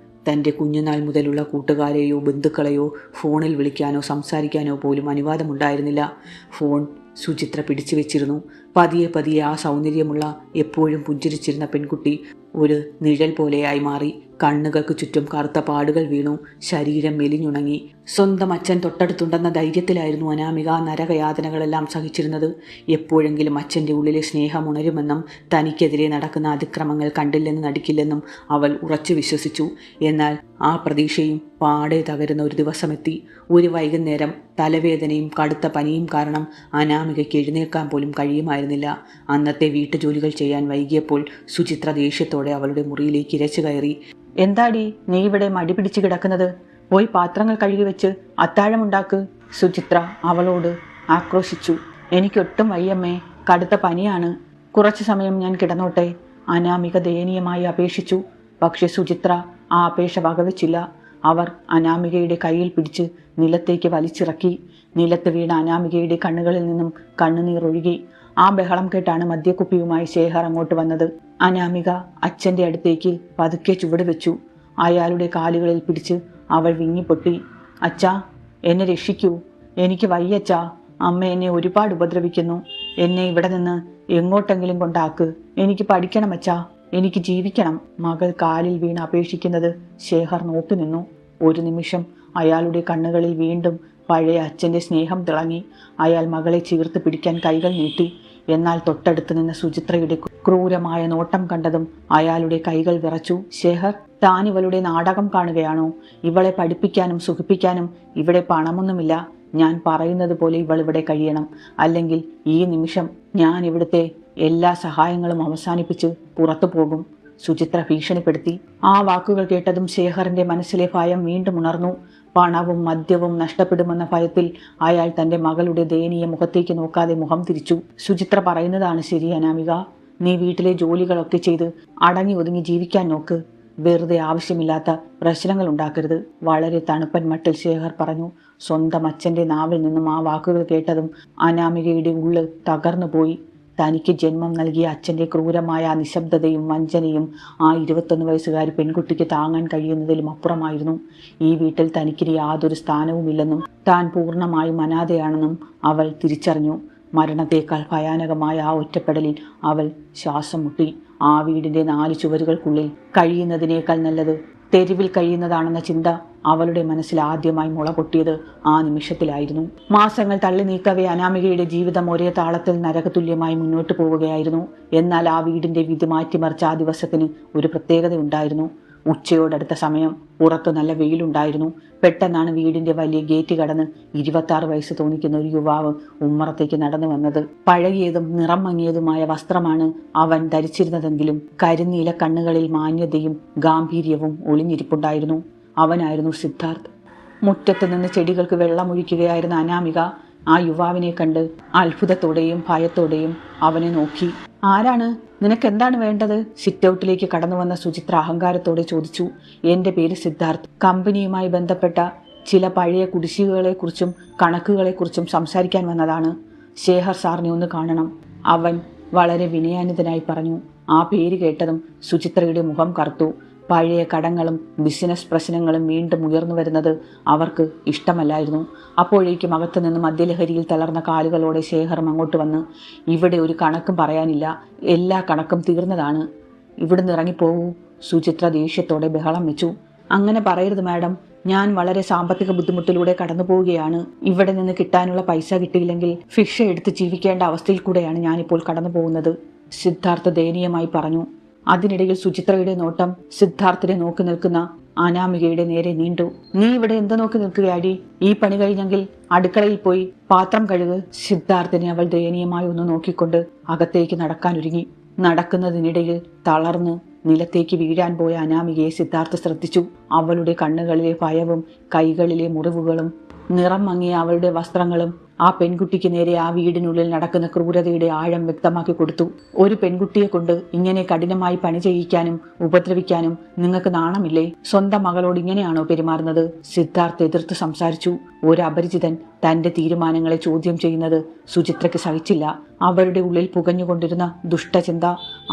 തൻ്റെ കുഞ്ഞുനാൾ മുതലുള്ള കൂട്ടുകാരെയോ ബന്ധുക്കളെയോ ഫോണിൽ വിളിക്കാനോ സംസാരിക്കാനോ പോലും അനുവാദമുണ്ടായിരുന്നില്ല. ഫോൺ സുചിത്ര പിടിച്ചു വെച്ചിരുന്നു. പതിയെ പതിയെ ആ സൗന്ദര്യമുള്ള എപ്പോഴും പുഞ്ചിരിച്ചിരുന്ന പെൺകുട്ടി ഒരു നിഴൽ പോലെയായി മാറി. കണ്ണുകൾക്ക് ചുറ്റും കറുത്ത പാടുകൾ വീണു. ശരീരം മെലിഞ്ഞുണങ്ങി. സ്വന്തം അച്ഛൻ തൊട്ടടുത്തുണ്ടെന്ന ധൈര്യത്തിലായിരുന്നു അനാമിക നരകയാതനകളെല്ലാം സഹിച്ചിരുന്നത്. എപ്പോഴെങ്കിലും അച്ഛൻ്റെ ഉള്ളിലെ സ്നേഹം ഉണരുമെന്നും തനിക്കെതിരെ നടക്കുന്ന അതിക്രമങ്ങൾ കണ്ടില്ലെന്ന് നടിക്കില്ലെന്നും അവൾ ഉറച്ചു വിശ്വസിച്ചു. എന്നാൽ ആ പ്രതീക്ഷയും പാടെ തകരുന്ന ഒരു ദിവസമെത്തി. ഒരു വൈകുന്നേരം തലവേദനയും കടുത്ത പനിയും കാരണം അനാമികയ്ക്ക് എഴുന്നേൽക്കാൻ പോലും കഴിയുമായിരുന്നില്ല. അന്നത്തെ വീട്ടുജോലികൾ ചെയ്യാൻ വൈകിയപ്പോൾ സുചിത്ര ദേഷ്യത്തോടെ അവളുടെ മുറിയിലേക്ക് ഇരച്ചു കയറി. എന്താടി നീ ഇവിടെ മടി പിടിച്ച് കിടക്കുന്നത്? പോയി പാത്രങ്ങൾ കഴുകി വെച്ച് അത്താഴമുണ്ടാക്ക്, സുചിത്ര അവളോട് ആക്രോശിച്ചു. എനിക്കൊട്ടും വയ്യമ്മേ, കടുത്ത പനിയാണ്, കുറച്ചു സമയം ഞാൻ കിടന്നോട്ടെ, അനാമിക ദയനീയമായി അപേക്ഷിച്ചു. പക്ഷെ സുചിത്ര ആ അപേക്ഷ വകവെച്ചില്ല. അവർ അനാമികയുടെ കയ്യിൽ പിടിച്ച് നിലത്തേക്ക് വലിച്ചിറക്കി. നിലത്ത് വീണ അനാമികയുടെ കണ്ണുകളിൽ നിന്നും കണ്ണുനീർ ഒഴുകി. ആ ബഹളം കേട്ടാണ് മദ്യക്കുപ്പിയുമായി ശേഖർ അങ്ങോട്ട് വന്നത്. അനാമിക അച്ഛൻ്റെ അടുത്തേക്ക് പതുക്കെ ചുവട് വെച്ചു. അയാളുടെ കാലുകളിൽ പിടിച്ച് അവൾ വിങ്ങിപ്പൊട്ടി. അച്ഛാ, എന്നെ രക്ഷിക്കൂ, എനിക്ക് വയ്യച്ചാ, അമ്മ എന്നെ ഒരുപാട് ഉപദ്രവിക്കുന്നു, എന്നെ ഇവിടെ നിന്ന് എങ്ങോട്ടെങ്കിലും കൊണ്ടാക്ക്, എനിക്ക് പഠിക്കണം അച്ഛാ, എനിക്ക് ജീവിക്കണം. മകൾ കാലിൽ വീണ് അപേക്ഷിക്കുന്നത് ശേഖർ നോക്കി നിന്നു. ഒരു നിമിഷം അയാളുടെ കണ്ണുകളിൽ വീണ്ടും പഴയ അച്ഛൻ്റെ സ്നേഹം തിളങ്ങി. അയാൾ മകളെ ചീർത്ത് പിടിക്കാൻ കൈകൾ നീട്ടി. എന്നാൽ തൊട്ടടുത്ത് നിന്ന് സുചിത്രയുടെ ക്രൂരമായ നോട്ടം കണ്ടതും അയാളുടെ കൈകൾ വിറച്ചു. ശേഖർ, താൻ ഇവളുടെ നാടകം കാണുകയാണോ? ഇവളെ പഠിപ്പിക്കാനും സുഖിപ്പിക്കാനും ഇവിടെ പണമൊന്നുമില്ല. ഞാൻ പറയുന്നത് പോലെ ഇവൾ ഇവിടെ കഴിയണം, അല്ലെങ്കിൽ ഈ നിമിഷം ഞാൻ ഇവിടുത്തെ എല്ലാ സഹായങ്ങളും അവസാനിപ്പിച്ച് പുറത്തു പോകും, സുചിത്ര ഭീഷണിപ്പെടുത്തി. ആ വാക്കുകൾ കേട്ടതും ശേഖറിന്റെ മനസ്സിലെ ഭയം വീണ്ടും ഉണർന്നു. പണവും മദ്യവും നഷ്ടപ്പെടുമെന്ന ഭയത്തിൽ അയാൾ തന്റെ മകളുടെ ദയനീയ മുഖത്തേക്ക് നോക്കാതെ മുഖം തിരിച്ചു. സുചിത്ര പറയുന്നതാണ് ശരി അനാമിക, നീ വീട്ടിലെ ജോലികളൊക്കെ ചെയ്ത് അടങ്ങി ഒതുങ്ങി ജീവിക്കാൻ നോക്ക്. വെറുതെ ആവശ്യമില്ലാത്ത പ്രശ്നങ്ങൾ ഉണ്ടാക്കരുത്. വളരെ തണുപ്പൻ മട്ടിൽ ശേഖർ പറഞ്ഞു. സ്വന്തം അച്ഛൻ്റെ നാവിൽ നിന്നും ആ വാക്കുകൾ കേട്ടതും അനാമികയുടെ ഉള്ള് തകർന്നു പോയി. തനിക്ക് ജന്മം നൽകിയ അച്ഛൻ്റെ ക്രൂരമായ ആ നിശബ്ദതയും വഞ്ചനയും ആ 21 വയസ്സുകാരി പെൺകുട്ടിക്ക് താങ്ങാൻ കഴിയുന്നതിലും അപ്പുറമായിരുന്നു. ഈ വീട്ടിൽ തനിക്കിനി യാതൊരു സ്ഥാനവുമില്ലെന്നും താൻ പൂർണ്ണമായും അനാഥയാണെന്നും അവൾ തിരിച്ചറിഞ്ഞു. മരണത്തേക്കാൾ ഭയാനകമായ ആ ഒറ്റപ്പെടലിൽ അവൾ ശ്വാസം മുട്ടി. ആ വീടിൻ്റെ 4 ചുവരുകൾക്കുള്ളിൽ കഴിയുന്നതിനേക്കാൾ നല്ലത് തെരുവിൽ കഴിയുന്നതാണെന്ന ചിന്ത അവളുടെ മനസ്സിൽ ആദ്യമായി മുള പൊട്ടിയത് ആ നിമിഷത്തിലായിരുന്നു. മാസങ്ങൾ തള്ളി നീക്കവേ അനാമികയുടെ ജീവിതം ഒരേ താളത്തിൽ നരകതുല്യമായി മുന്നോട്ട് പോവുകയായിരുന്നു. എന്നാൽ ആ വീടിൻ്റെ വിധി മാറ്റിമറിച്ച ആ ദിവസത്തിന് ഒരു പ്രത്യേകതയുണ്ടായിരുന്നു. ഉച്ചയോടടുത്ത സമയം. പുറത്ത് നല്ല വെയിലുണ്ടായിരുന്നു. പെട്ടെന്നാണ് വീടിൻ്റെ വലിയ ഗേറ്റ് കടന്ന് 26 വയസ്സ് തോന്നിക്കുന്ന ഒരു യുവാവ് ഉമ്മറത്തേക്ക് നടന്നു വന്നത്. പഴകിയതും നിറം മങ്ങിയതുമായ വസ്ത്രമാണ് അവൻ ധരിച്ചിരുന്നതെങ്കിലും കരിനീല കണ്ണുകളിൽ മാന്യതയും ഗാംഭീര്യവും ഒളിഞ്ഞിരിപ്പുണ്ടായിരുന്നു. അവനായിരുന്നു സിദ്ധാർത്ഥ്. മുറ്റത്ത് നിന്ന് ചെടികൾക്ക് വെള്ളമൊഴിക്കുകയായിരുന്ന അനാമിക ആ യുവാവിനെ കണ്ട് അത്ഭുതത്തോടെയും ഭയത്തോടെയും അവനെ നോക്കി. ആരാണ്? നിനക്കെന്താണ് വേണ്ടത്? സിറ്റൗട്ടിലേക്ക് കടന്നു വന്ന സുചിത്ര അഹങ്കാരത്തോടെ ചോദിച്ചു. എൻ്റെ പേര് സിദ്ധാർത്ഥ്. കമ്പനിയുമായി ബന്ധപ്പെട്ട ചില പഴയ കുടിശ്ശികകളെക്കുറിച്ചും കണക്കുകളെക്കുറിച്ചും സംസാരിക്കാൻ വന്നതാണ്. ശേഖർ സാറിനെ ഒന്ന് കാണണം, അവൻ വളരെ വിനയാനിതനായി പറഞ്ഞു. ആ പേര് കേട്ടതും സുചിത്രയുടെ മുഖം കറുത്തു. പഴയ കടങ്ങളും ബിസിനസ് പ്രശ്നങ്ങളും വീണ്ടും ഉയർന്നു വരുന്നത് അവർക്ക് ഇഷ്ടമല്ലായിരുന്നു. അപ്പോഴേക്കും അകത്തു നിന്ന് മദ്യലഹരിയിൽ തളർന്ന കാലുകളോടെ ശേഖരം അങ്ങോട്ട് വന്ന്, ഇവിടെ ഒരു കണക്കും പറയാനില്ല, എല്ലാ കണക്കും തീർന്നതാണ്, ഇവിടുന്ന് ഇറങ്ങിപ്പോകൂ. സുചിത്ര ദേഷ്യത്തോടെ ബഹളം വെച്ചു. അങ്ങനെ പറയരുത് മാഡം, ഞാൻ വളരെ സാമ്പത്തിക ബുദ്ധിമുട്ടിലൂടെ കടന്നു പോവുകയാണ്. ഇവിടെ നിന്ന് കിട്ടാനുള്ള പൈസ കിട്ടിയില്ലെങ്കിൽ ഭിക്ഷ എടുത്ത് ജീവിക്കേണ്ട അവസ്ഥയിൽ കൂടെയാണ് ഞാനിപ്പോൾ കടന്നു പോകുന്നത്, സിദ്ധാർത്ഥ ദയനീയമായി പറഞ്ഞു. അതിനിടയിൽ സുചിത്രയുടെ നോട്ടം സിദ്ധാർത്ഥിനെ നോക്കി നിൽക്കുന്ന അനാമികയുടെ നേരെ നീണ്ടു. നീ ഇവിടെ എന്ത് നോക്കി നിൽക്കുകയാടി? ഈ പണി കഴിഞ്ഞെങ്കിൽ അടുക്കളയിൽ പോയി പാത്രം കഴുക്. സിദ്ധാർത്ഥിനെ അവൾ ദയനീയമായി ഒന്ന് നോക്കിക്കൊണ്ട് അകത്തേക്ക് നടക്കാനൊരുങ്ങി. നടക്കുന്നതിനിടയിൽ തളർന്ന് നിലത്തേക്ക് വീഴാൻ പോയ അനാമികയെ സിദ്ധാർത്ഥ ശ്രദ്ധിച്ചു. അവളുടെ കണ്ണുകളിലെ ഭയവും കൈകളിലെ മുറിവുകളും നിറം മങ്ങിയ അവളുടെ വസ്ത്രങ്ങളും ആ പെൺകുട്ടിക്ക് നേരെ ആ വീടിനുള്ളിൽ നടക്കുന്ന ക്രൂരതയുടെ ആഴം വ്യക്തമാക്കി കൊടുത്തു. ഒരു പെൺകുട്ടിയെ കൊണ്ട് ഇങ്ങനെ കഠിനമായി പണി ചെയ്യിക്കാനും ഉപദ്രവിക്കാനും നിങ്ങൾക്ക് നാണമില്ലേ? സ്വന്തം മകളോട് ഇങ്ങനെയാണോ പെരുമാറുന്നത്? സിദ്ധാർത്ഥ് എതിർത്ത് സംസാരിച്ചു. ഒരു അപരിചിതൻ തന്റെ തീരുമാനങ്ങളെ ചോദ്യം ചെയ്യുന്നത് സുചിത്രയ്ക്ക് സഹിച്ചില്ല. അവരുടെ ഉള്ളിൽ പുകഞ്ഞുകൊണ്ടിരുന്ന ദുഷ്ടചിന്ത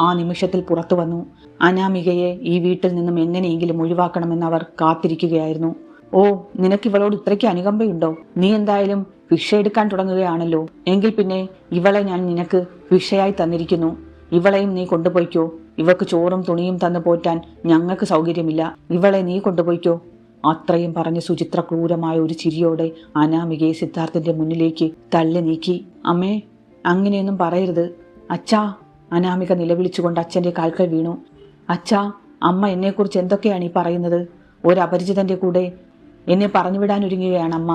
ആ നിമിഷത്തിൽ പുറത്തു വന്നു. അനാമികയെ ഈ വീട്ടിൽ നിന്നും എങ്ങനെയെങ്കിലും ഒഴിവാക്കണമെന്ന് അവർ കാത്തിരിക്കുകയായിരുന്നു. ഓ, നിനക്കിവളോട് ഇത്രയ്ക്ക് അനുകമ്പയുണ്ടോ? നീ എന്തായാലും ഭിക്ഷ എടുക്കാൻ തുടങ്ങുകയാണല്ലോ. എങ്കിൽ പിന്നെ ഇവളെ ഞാൻ നിനക്ക് ഭിക്ഷയായി തന്നിരിക്കുന്നു. ഇവളെയും നീ കൊണ്ടുപോയിക്കോ. ഇവക്ക് ചോറും തുണിയും തന്നു പോറ്റാൻ ഞങ്ങൾക്ക് സൗകര്യമില്ല. ഇവളെ നീ കൊണ്ടുപോയിക്കോ. അത്രയും പറഞ്ഞ് സുചിത്ര ക്രൂരമായ ഒരു ചിരിയോടെ അനാമികയെ സിദ്ധാർത്ഥിന്റെ മുന്നിലേക്ക് തള്ളി നീക്കി. അമ്മേ, അങ്ങനെയൊന്നും പറയരുത്. അച്ഛാ, അനാമിക നിലവിളിച്ചുകൊണ്ട് അച്ഛൻ്റെ കാൽക്കൽ വീണു. അച്ഛാ, അമ്മ എന്നെക്കുറിച്ച് എന്തൊക്കെയാണ് ഈ പറയുന്നത്? ഒരപരിചിതന്റെ കൂടെ എന്നെ പറഞ്ഞുവിടാനൊരുങ്ങുകയാണ് അമ്മ.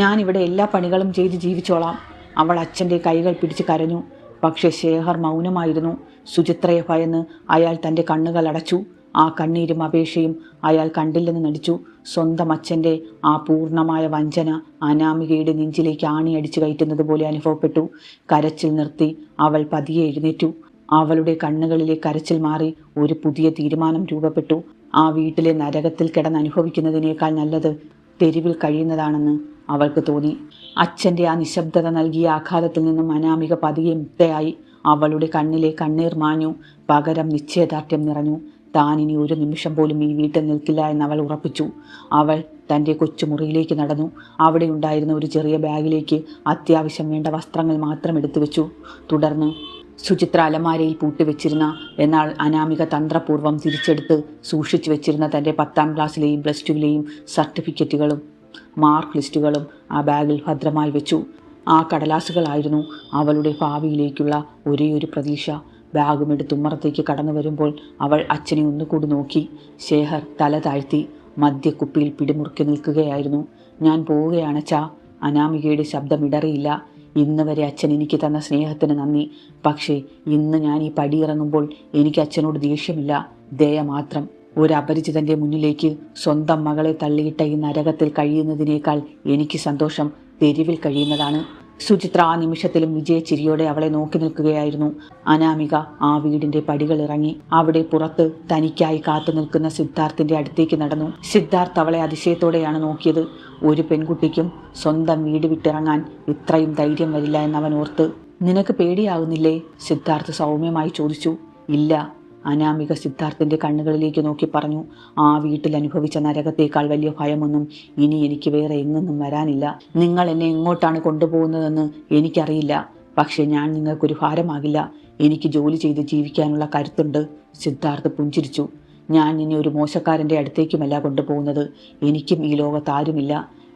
ഞാനിവിടെ എല്ലാ പണികളും ചെയ്ത് ജീവിച്ചോളാം. അവൾ അച്ഛൻ്റെ കൈകൾ പിടിച്ച് കരഞ്ഞു. പക്ഷേ ശേഖർ മൗനമായിരുന്നു. സുചിത്രയെ ഭയന്ന് അയാൾ തൻ്റെ കണ്ണുകൾ അടച്ചു. ആ കണ്ണീരും അപേക്ഷയും അയാൾ കണ്ടില്ലെന്ന് നടിച്ചു. സ്വന്തം അച്ഛൻ്റെ ആ പൂർണ്ണമായ വഞ്ചന അനാമികയുടെ നെഞ്ചിലേക്ക് ആണിയടിച്ചു കയറ്റുന്നത് പോലെ അനുഭവപ്പെട്ടു. കരച്ചിൽ നിർത്തി അവൾ പതിയെ എഴുന്നേറ്റു. അവളുടെ കണ്ണുകളിലെ കരച്ചിൽ മാറി ഒരു പുതിയ തീരുമാനം രൂപപ്പെട്ടു. ആ വീട്ടിലെ നരകത്തിൽ കിടന്നനുഭവിക്കുന്നതിനേക്കാൾ നല്ലത് തെരുവിൽ കഴിയുന്നതാണെന്ന് അവൾക്ക് തോന്നി. അച്ഛൻ്റെ ആ നിശബ്ദത നൽകിയ ആഘാതത്തിൽ നിന്നും അനാമിക പതിയെ മുക്തയായി. അവളുടെ കണ്ണിലെ കണ്ണീർ മാഞ്ഞു. പകരം നിശ്ചയദാർഢ്യം നിറഞ്ഞു. താനിനി ഒരു നിമിഷം പോലും ഈ വീട്ടിൽ നിൽക്കില്ല എന്നവൾ ഉറപ്പിച്ചു. അവൾ തൻ്റെ കൊച്ചുമുറിയിലേക്ക് നടന്നു. അവിടെ ഉണ്ടായിരുന്ന ഒരു ചെറിയ ബാഗിലേക്ക് അത്യാവശ്യം വേണ്ട വസ്ത്രങ്ങൾ മാത്രം എടുത്തു വെച്ചു. തുടർന്ന് സുചിത്ര അലമാരയിൽ പൂട്ടിവെച്ചിരുന്ന, എന്നാൽ അനാമിക തന്ത്രപൂർവ്വം തിരിച്ചെടുത്ത് സൂക്ഷിച്ചു വെച്ചിരുന്ന തൻ്റെ 10ാം ക്ലാസ്സിലെയും +2ലെയും സർട്ടിഫിക്കറ്റുകളും മാർക്ക് ലിസ്റ്റുകളും ആ ബാഗിൽ ഭദ്രമായി വെച്ചു. ആ കടലാസുകളായിരുന്നു അവളുടെ ഭാവിയിലേക്കുള്ള ഒരേയൊരു പ്രതീക്ഷ. ബാഗുമെടുത്ത് ഉമ്മറത്തേക്ക് കടന്നു വരുമ്പോൾ അവൾ അച്ഛനെ ഒന്നുകൂടി നോക്കി. ശേഖർ തല താഴ്ത്തി മദ്യക്കുപ്പിയിൽ പിടിമുറുക്കി നിൽക്കുകയായിരുന്നു. ഞാൻ പോവുകയാണച്ചാ. അനാമികയുടെ ശബ്ദം ഇടറിയില്ല. ഇന്ന് വരെ അച്ഛൻ എനിക്ക് തന്ന സ്നേഹത്തിന് നന്ദി. പക്ഷേ ഇന്ന് ഞാൻ ഈ പടിയിറങ്ങുമ്പോൾ എനിക്ക് അച്ഛനോട് ദേഷ്യമില്ല, ദയ മാത്രം. ഒരപരിചിതന്റെ മുന്നിലേക്ക് സ്വന്തം മകളെ തള്ളിയിട്ട ഈ നരകത്തിൽ കഴിയുന്നതിനേക്കാൾ എനിക്ക് സന്തോഷം തെരുവിൽ കഴിയുന്നതാണ്. സുചിത്ര ആ നിമിഷത്തിലും വിജയച്ചിരിയോടെ അവളെ നോക്കി നിൽക്കുകയായിരുന്നു. അനാമിക ആ വീടിന്റെ പടികൾ ഇറങ്ങി അവിടെ പുറത്ത് തനിക്കായി കാത്തു നിൽക്കുന്ന സിദ്ധാർത്ഥിന്റെ അടുത്തേക്ക് നടന്നു. സിദ്ധാർത്ഥ് അവളെ അതിശയത്തോടെയാണ് നോക്കിയത്. ഒരു പെൺകുട്ടിക്കും സ്വന്തം വീട് വിട്ടിറങ്ങാൻ ഇത്രയും ധൈര്യം വരില്ല എന്നവൻ ഓർത്ത്. നിനക്ക് പേടിയാകുന്നില്ലേ? സിദ്ധാർത്ഥ് സൗമ്യമായി ചോദിച്ചു. ഇല്ല, അനാമിക സിദ്ധാർത്ഥിന്റെ കണ്ണുകളിലേക്ക് നോക്കി പറഞ്ഞു. ആ വീട്ടിൽ അനുഭവിച്ച നരകത്തേക്കാൾ വലിയ ഭയമൊന്നും ഇനി എനിക്ക് വേറെ എങ്ങൊന്നും വരാനില്ല. നിങ്ങൾ എന്നെ എങ്ങോട്ടാണ് കൊണ്ടുപോകുന്നതെന്ന് എനിക്കറിയില്ല. പക്ഷെ ഞാൻ നിങ്ങൾക്കൊരു ഭാരമാകില്ല. എനിക്ക് ജോലി ചെയ്ത് ജീവിക്കാനുള്ള കരുത്തുണ്ട്. സിദ്ധാർത്ഥ് പുഞ്ചിരിച്ചു. ഞാൻ നിന്നെ ഒരു മോശക്കാരൻ്റെ അടുത്തേക്കുമല്ല കൊണ്ടുപോകുന്നത്. എനിക്കും ഈ ലോകത്ത് ആരുമില്ല.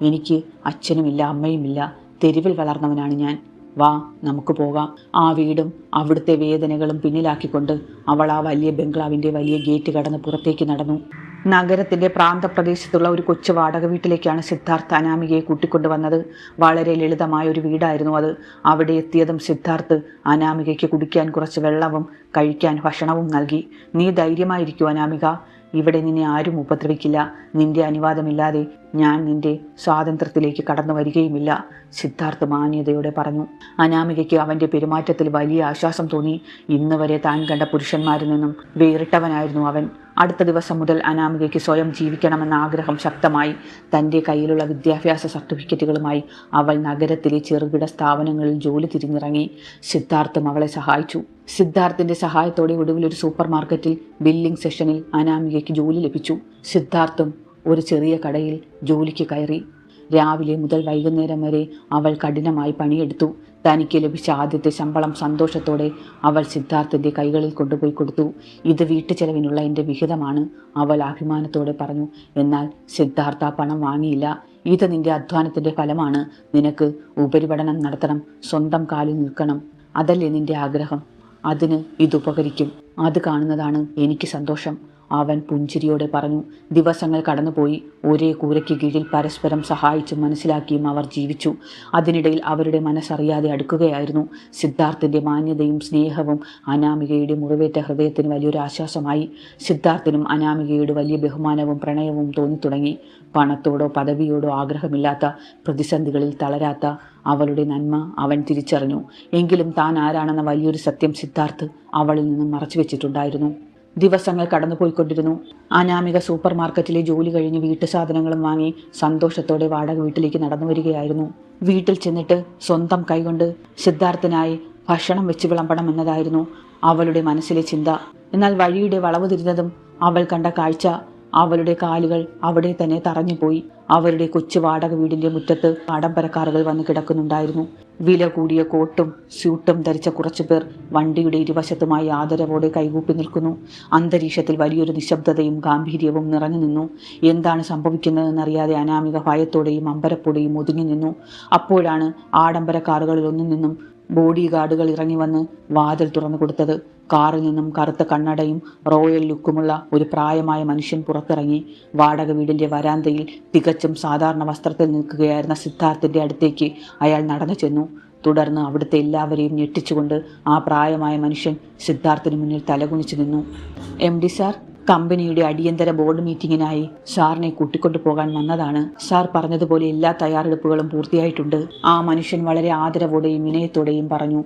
എനിക്ക് അച്ഛനുമില്ല, അമ്മയുമില്ല. തെരുവിൽ വളർന്നവനാണ് ഞാൻ. വാ, നമുക്ക് പോകാം. ആ വീടും അവിടുത്തെ വേദനകളും പിന്നിലാക്കിക്കൊണ്ട് അവൾ ആ വലിയ ബംഗ്ലാവിൻ്റെ വലിയ ഗേറ്റ് കടന്ന് പുറത്തേക്ക് നടന്നു. നഗരത്തിൻ്റെ പ്രാന്തപ്രദേശത്തുള്ള ഒരു കൊച്ചു വാടക വീട്ടിലേക്കാണ് സിദ്ധാർത്ഥ് അനാമികയെ കൂട്ടിക്കൊണ്ടുവന്നത്. വളരെ ലളിതമായ ഒരു വീടായിരുന്നു അത്. അവിടെ എത്തിയതും സിദ്ധാർത്ഥ് അനാമികയ്ക്ക് കുടിക്കാൻ കുറച്ച് വെള്ളവും കഴിക്കാൻ ഭക്ഷണവും നൽകി. നീ ധൈര്യമായിരിക്കൂ അനാമിക, ഇവിടെ നിന്നെ ആരും ഉപദ്രവിക്കില്ല. നിന്റെ അനുവാദമില്ലാതെ ഞാൻ നിന്റെ സ്വാതന്ത്ര്യത്തിലേക്ക് കടന്നു വരികയുമില്ല, സിദ്ധാർത്ഥ് മാന്യതയോടെ പറഞ്ഞു. അനാമികയ്ക്ക് അവൻ്റെ പെരുമാറ്റത്തിൽ വലിയ ആശ്വാസം തോന്നി. ഇന്ന് വരെ താൻ കണ്ട പുരുഷന്മാരിൽ നിന്നും വേറിട്ടവനായിരുന്നു അവൻ. അടുത്ത ദിവസം മുതൽ അനാമികയ്ക്ക് സ്വയം ജീവിക്കണമെന്ന ആഗ്രഹം ശക്തമായി. തൻ്റെ കയ്യിലുള്ള വിദ്യാഭ്യാസ സർട്ടിഫിക്കറ്റുകളുമായി അവൾ നഗരത്തിലെ ചെറുകിട സ്ഥാപനങ്ങളിൽ ജോലി തിരിഞ്ഞിറങ്ങി. സിദ്ധാർത്ഥും അവളെ സഹായിച്ചു. സിദ്ധാർത്ഥിൻ്റെ സഹായത്തോടെ ഒടുവിൽ ഒരു സൂപ്പർ മാർക്കറ്റിൽ ബില്ലിംഗ് സെഷനിൽ അനാമികയ്ക്ക് ജോലി ലഭിച്ചു. സിദ്ധാർത്ഥും ഒരു ചെറിയ കടയിൽ ജോലിക്ക് കയറി. രാവിലെ മുതൽ വൈകുന്നേരം വരെ അവൾ കഠിനമായി പണിയെടുത്തു. തനിക്ക് ലഭിച്ച ആദ്യത്തെ ശമ്പളം സന്തോഷത്തോടെ അവൾ സിദ്ധാർത്ഥിൻ്റെ കൈകളിൽ കൊണ്ടുപോയി കൊടുത്തു. ഇത് വീട്ടുചെലവിനുള്ള എൻ്റെ വിഹിതമാണ്, അവൾ അഭിമാനത്തോടെ പറഞ്ഞു. എന്നാൽ സിദ്ധാർത്ഥ പണം വാങ്ങിയില്ല. ഇത് നിന്റെ അധ്വാനത്തിൻ്റെ ഫലമാണ്. നിനക്ക് ഉപരിപഠനം നടത്തണം, സ്വന്തം കാലിൽ നിൽക്കണം, അതല്ലേ നിന്റെ ആഗ്രഹം? അതിന് ഇതുപകരിക്കും. അത് കാണുന്നതാണ് എനിക്ക് സന്തോഷം, അവൻ പുഞ്ചിരിയോടെ പറഞ്ഞു. ദിവസങ്ങൾ കടന്നുപോയി. ഒരേ കൂരയ്ക്ക് കീഴിൽ പരസ്പരം സഹായിച്ചും മനസ്സിലാക്കിയും അവർ ജീവിച്ചു. അതിനിടയിൽ അവരുടെ മനസ്സറിയാതെ അടുക്കുകയായിരുന്നു. സിദ്ധാർത്ഥിൻ്റെ മാന്യതയും സ്നേഹവും അനാമികയുടെ മുറിവേറ്റ ഹൃദയത്തിന് വലിയൊരു ആശ്വാസമായി. സിദ്ധാർത്ഥിനും അനാമികയോട് വലിയ ബഹുമാനവും പ്രണയവും തോന്നിത്തുടങ്ങി. പണത്തോടോ പദവിയോടോ ആഗ്രഹമില്ലാത്ത, പ്രതിസന്ധികളിൽ തളരാത്ത അവളുടെ നന്മ അവൻ തിരിച്ചറിഞ്ഞു. എങ്കിലും താൻ ആരാണെന്ന വലിയൊരു സത്യം സിദ്ധാർത്ഥ് അവളിൽ നിന്നും മറച്ചു വെച്ചിട്ടുണ്ടായിരുന്നു. ദിവസങ്ങൾ കടന്നുപോയിക്കൊണ്ടിരുന്നു. അനാമിക സൂപ്പർ മാർക്കറ്റിലെ ജോലി കഴിഞ്ഞ് വീട്ടു സാധനങ്ങളും വാങ്ങി സന്തോഷത്തോടെ വാടക വീട്ടിലേക്ക് നടന്നു വരികയായിരുന്നു. വീട്ടിൽ ചെന്നിട്ട് സ്വന്തം കൈകൊണ്ട് സിദ്ധാർത്ഥനായി ഭക്ഷണം വെച്ച് വിളമ്പണം എന്നതായിരുന്നു അവളുടെ മനസ്സിലെ ചിന്ത. എന്നാൽ വഴിയുടെ വളവ് തിരിഞ്ഞതും അവൾ കണ്ട കാഴ്ച, അവളുടെ കാലുകൾ അവിടെ തന്നെ തറഞ്ഞുപോയി. അവരുടെ കൊച്ചു വാടക വീടിന്റെ മുറ്റത്ത് ആഡംബരക്കാറുകൾ വന്ന് കിടക്കുന്നുണ്ടായിരുന്നു. വില കൂടിയ കോട്ടും സ്യൂട്ടും ധരിച്ച കുറച്ചുപേർ വണ്ടിയുടെ ഇരുവശത്തുമായി ആദരവോടെ കൈകൂപ്പി നിൽക്കുന്നു. അന്തരീക്ഷത്തിൽ വലിയൊരു നിശബ്ദതയും ഗാംഭീര്യവും നിറഞ്ഞു നിന്നു. എന്താണ് സംഭവിക്കുന്നതെന്നറിയാതെ അനാമിക ഭയത്തോടെയും അമ്പരപ്പോടെയും ഒതുങ്ങി നിന്നു. അപ്പോഴാണ് ആഡംബര കാറുകളിൽ ഒന്നിൽ നിന്നും ബോഡി ഗാർഡുകൾ ഇറങ്ങി വന്ന് വാതിൽ തുറന്നു കൊടുത്തത്. കാറിൽ നിന്നും കറുത്ത കണ്ണടയും റോയൽ ലുക്കുമുള്ള ഒരു പ്രായമായ മനുഷ്യൻ പുറത്തിറങ്ങി. വാടക വീടിന്റെ വരാന്തയിൽ തികച്ചും സാധാരണ വസ്ത്രത്തിൽ നിൽക്കുകയായിരുന്ന സിദ്ധാർത്ഥിന്റെ അടുത്തേക്ക് അയാൾ നടന്നു ചെന്നു. തുടർന്ന് അവിടുത്തെ എല്ലാവരെയും ഞെട്ടിച്ചുകൊണ്ട് ആ പ്രായമായ മനുഷ്യൻ സിദ്ധാർത്ഥിന് മുന്നിൽ തലകുനിച്ചു നിന്നു. MD സാർ, കമ്പനിയുടെ അടിയന്തര ബോർഡ് മീറ്റിംഗിനായി സാറിനെ കൂട്ടിക്കൊണ്ടു പോകാൻ വന്നതാണ്. സാർ പറഞ്ഞതുപോലെ എല്ലാ തയ്യാറെടുപ്പുകളും പൂർത്തിയായിട്ടുണ്ട്, ആ മനുഷ്യൻ വളരെ ആദരവോടെയും വിനയത്തോടെയും പറഞ്ഞു.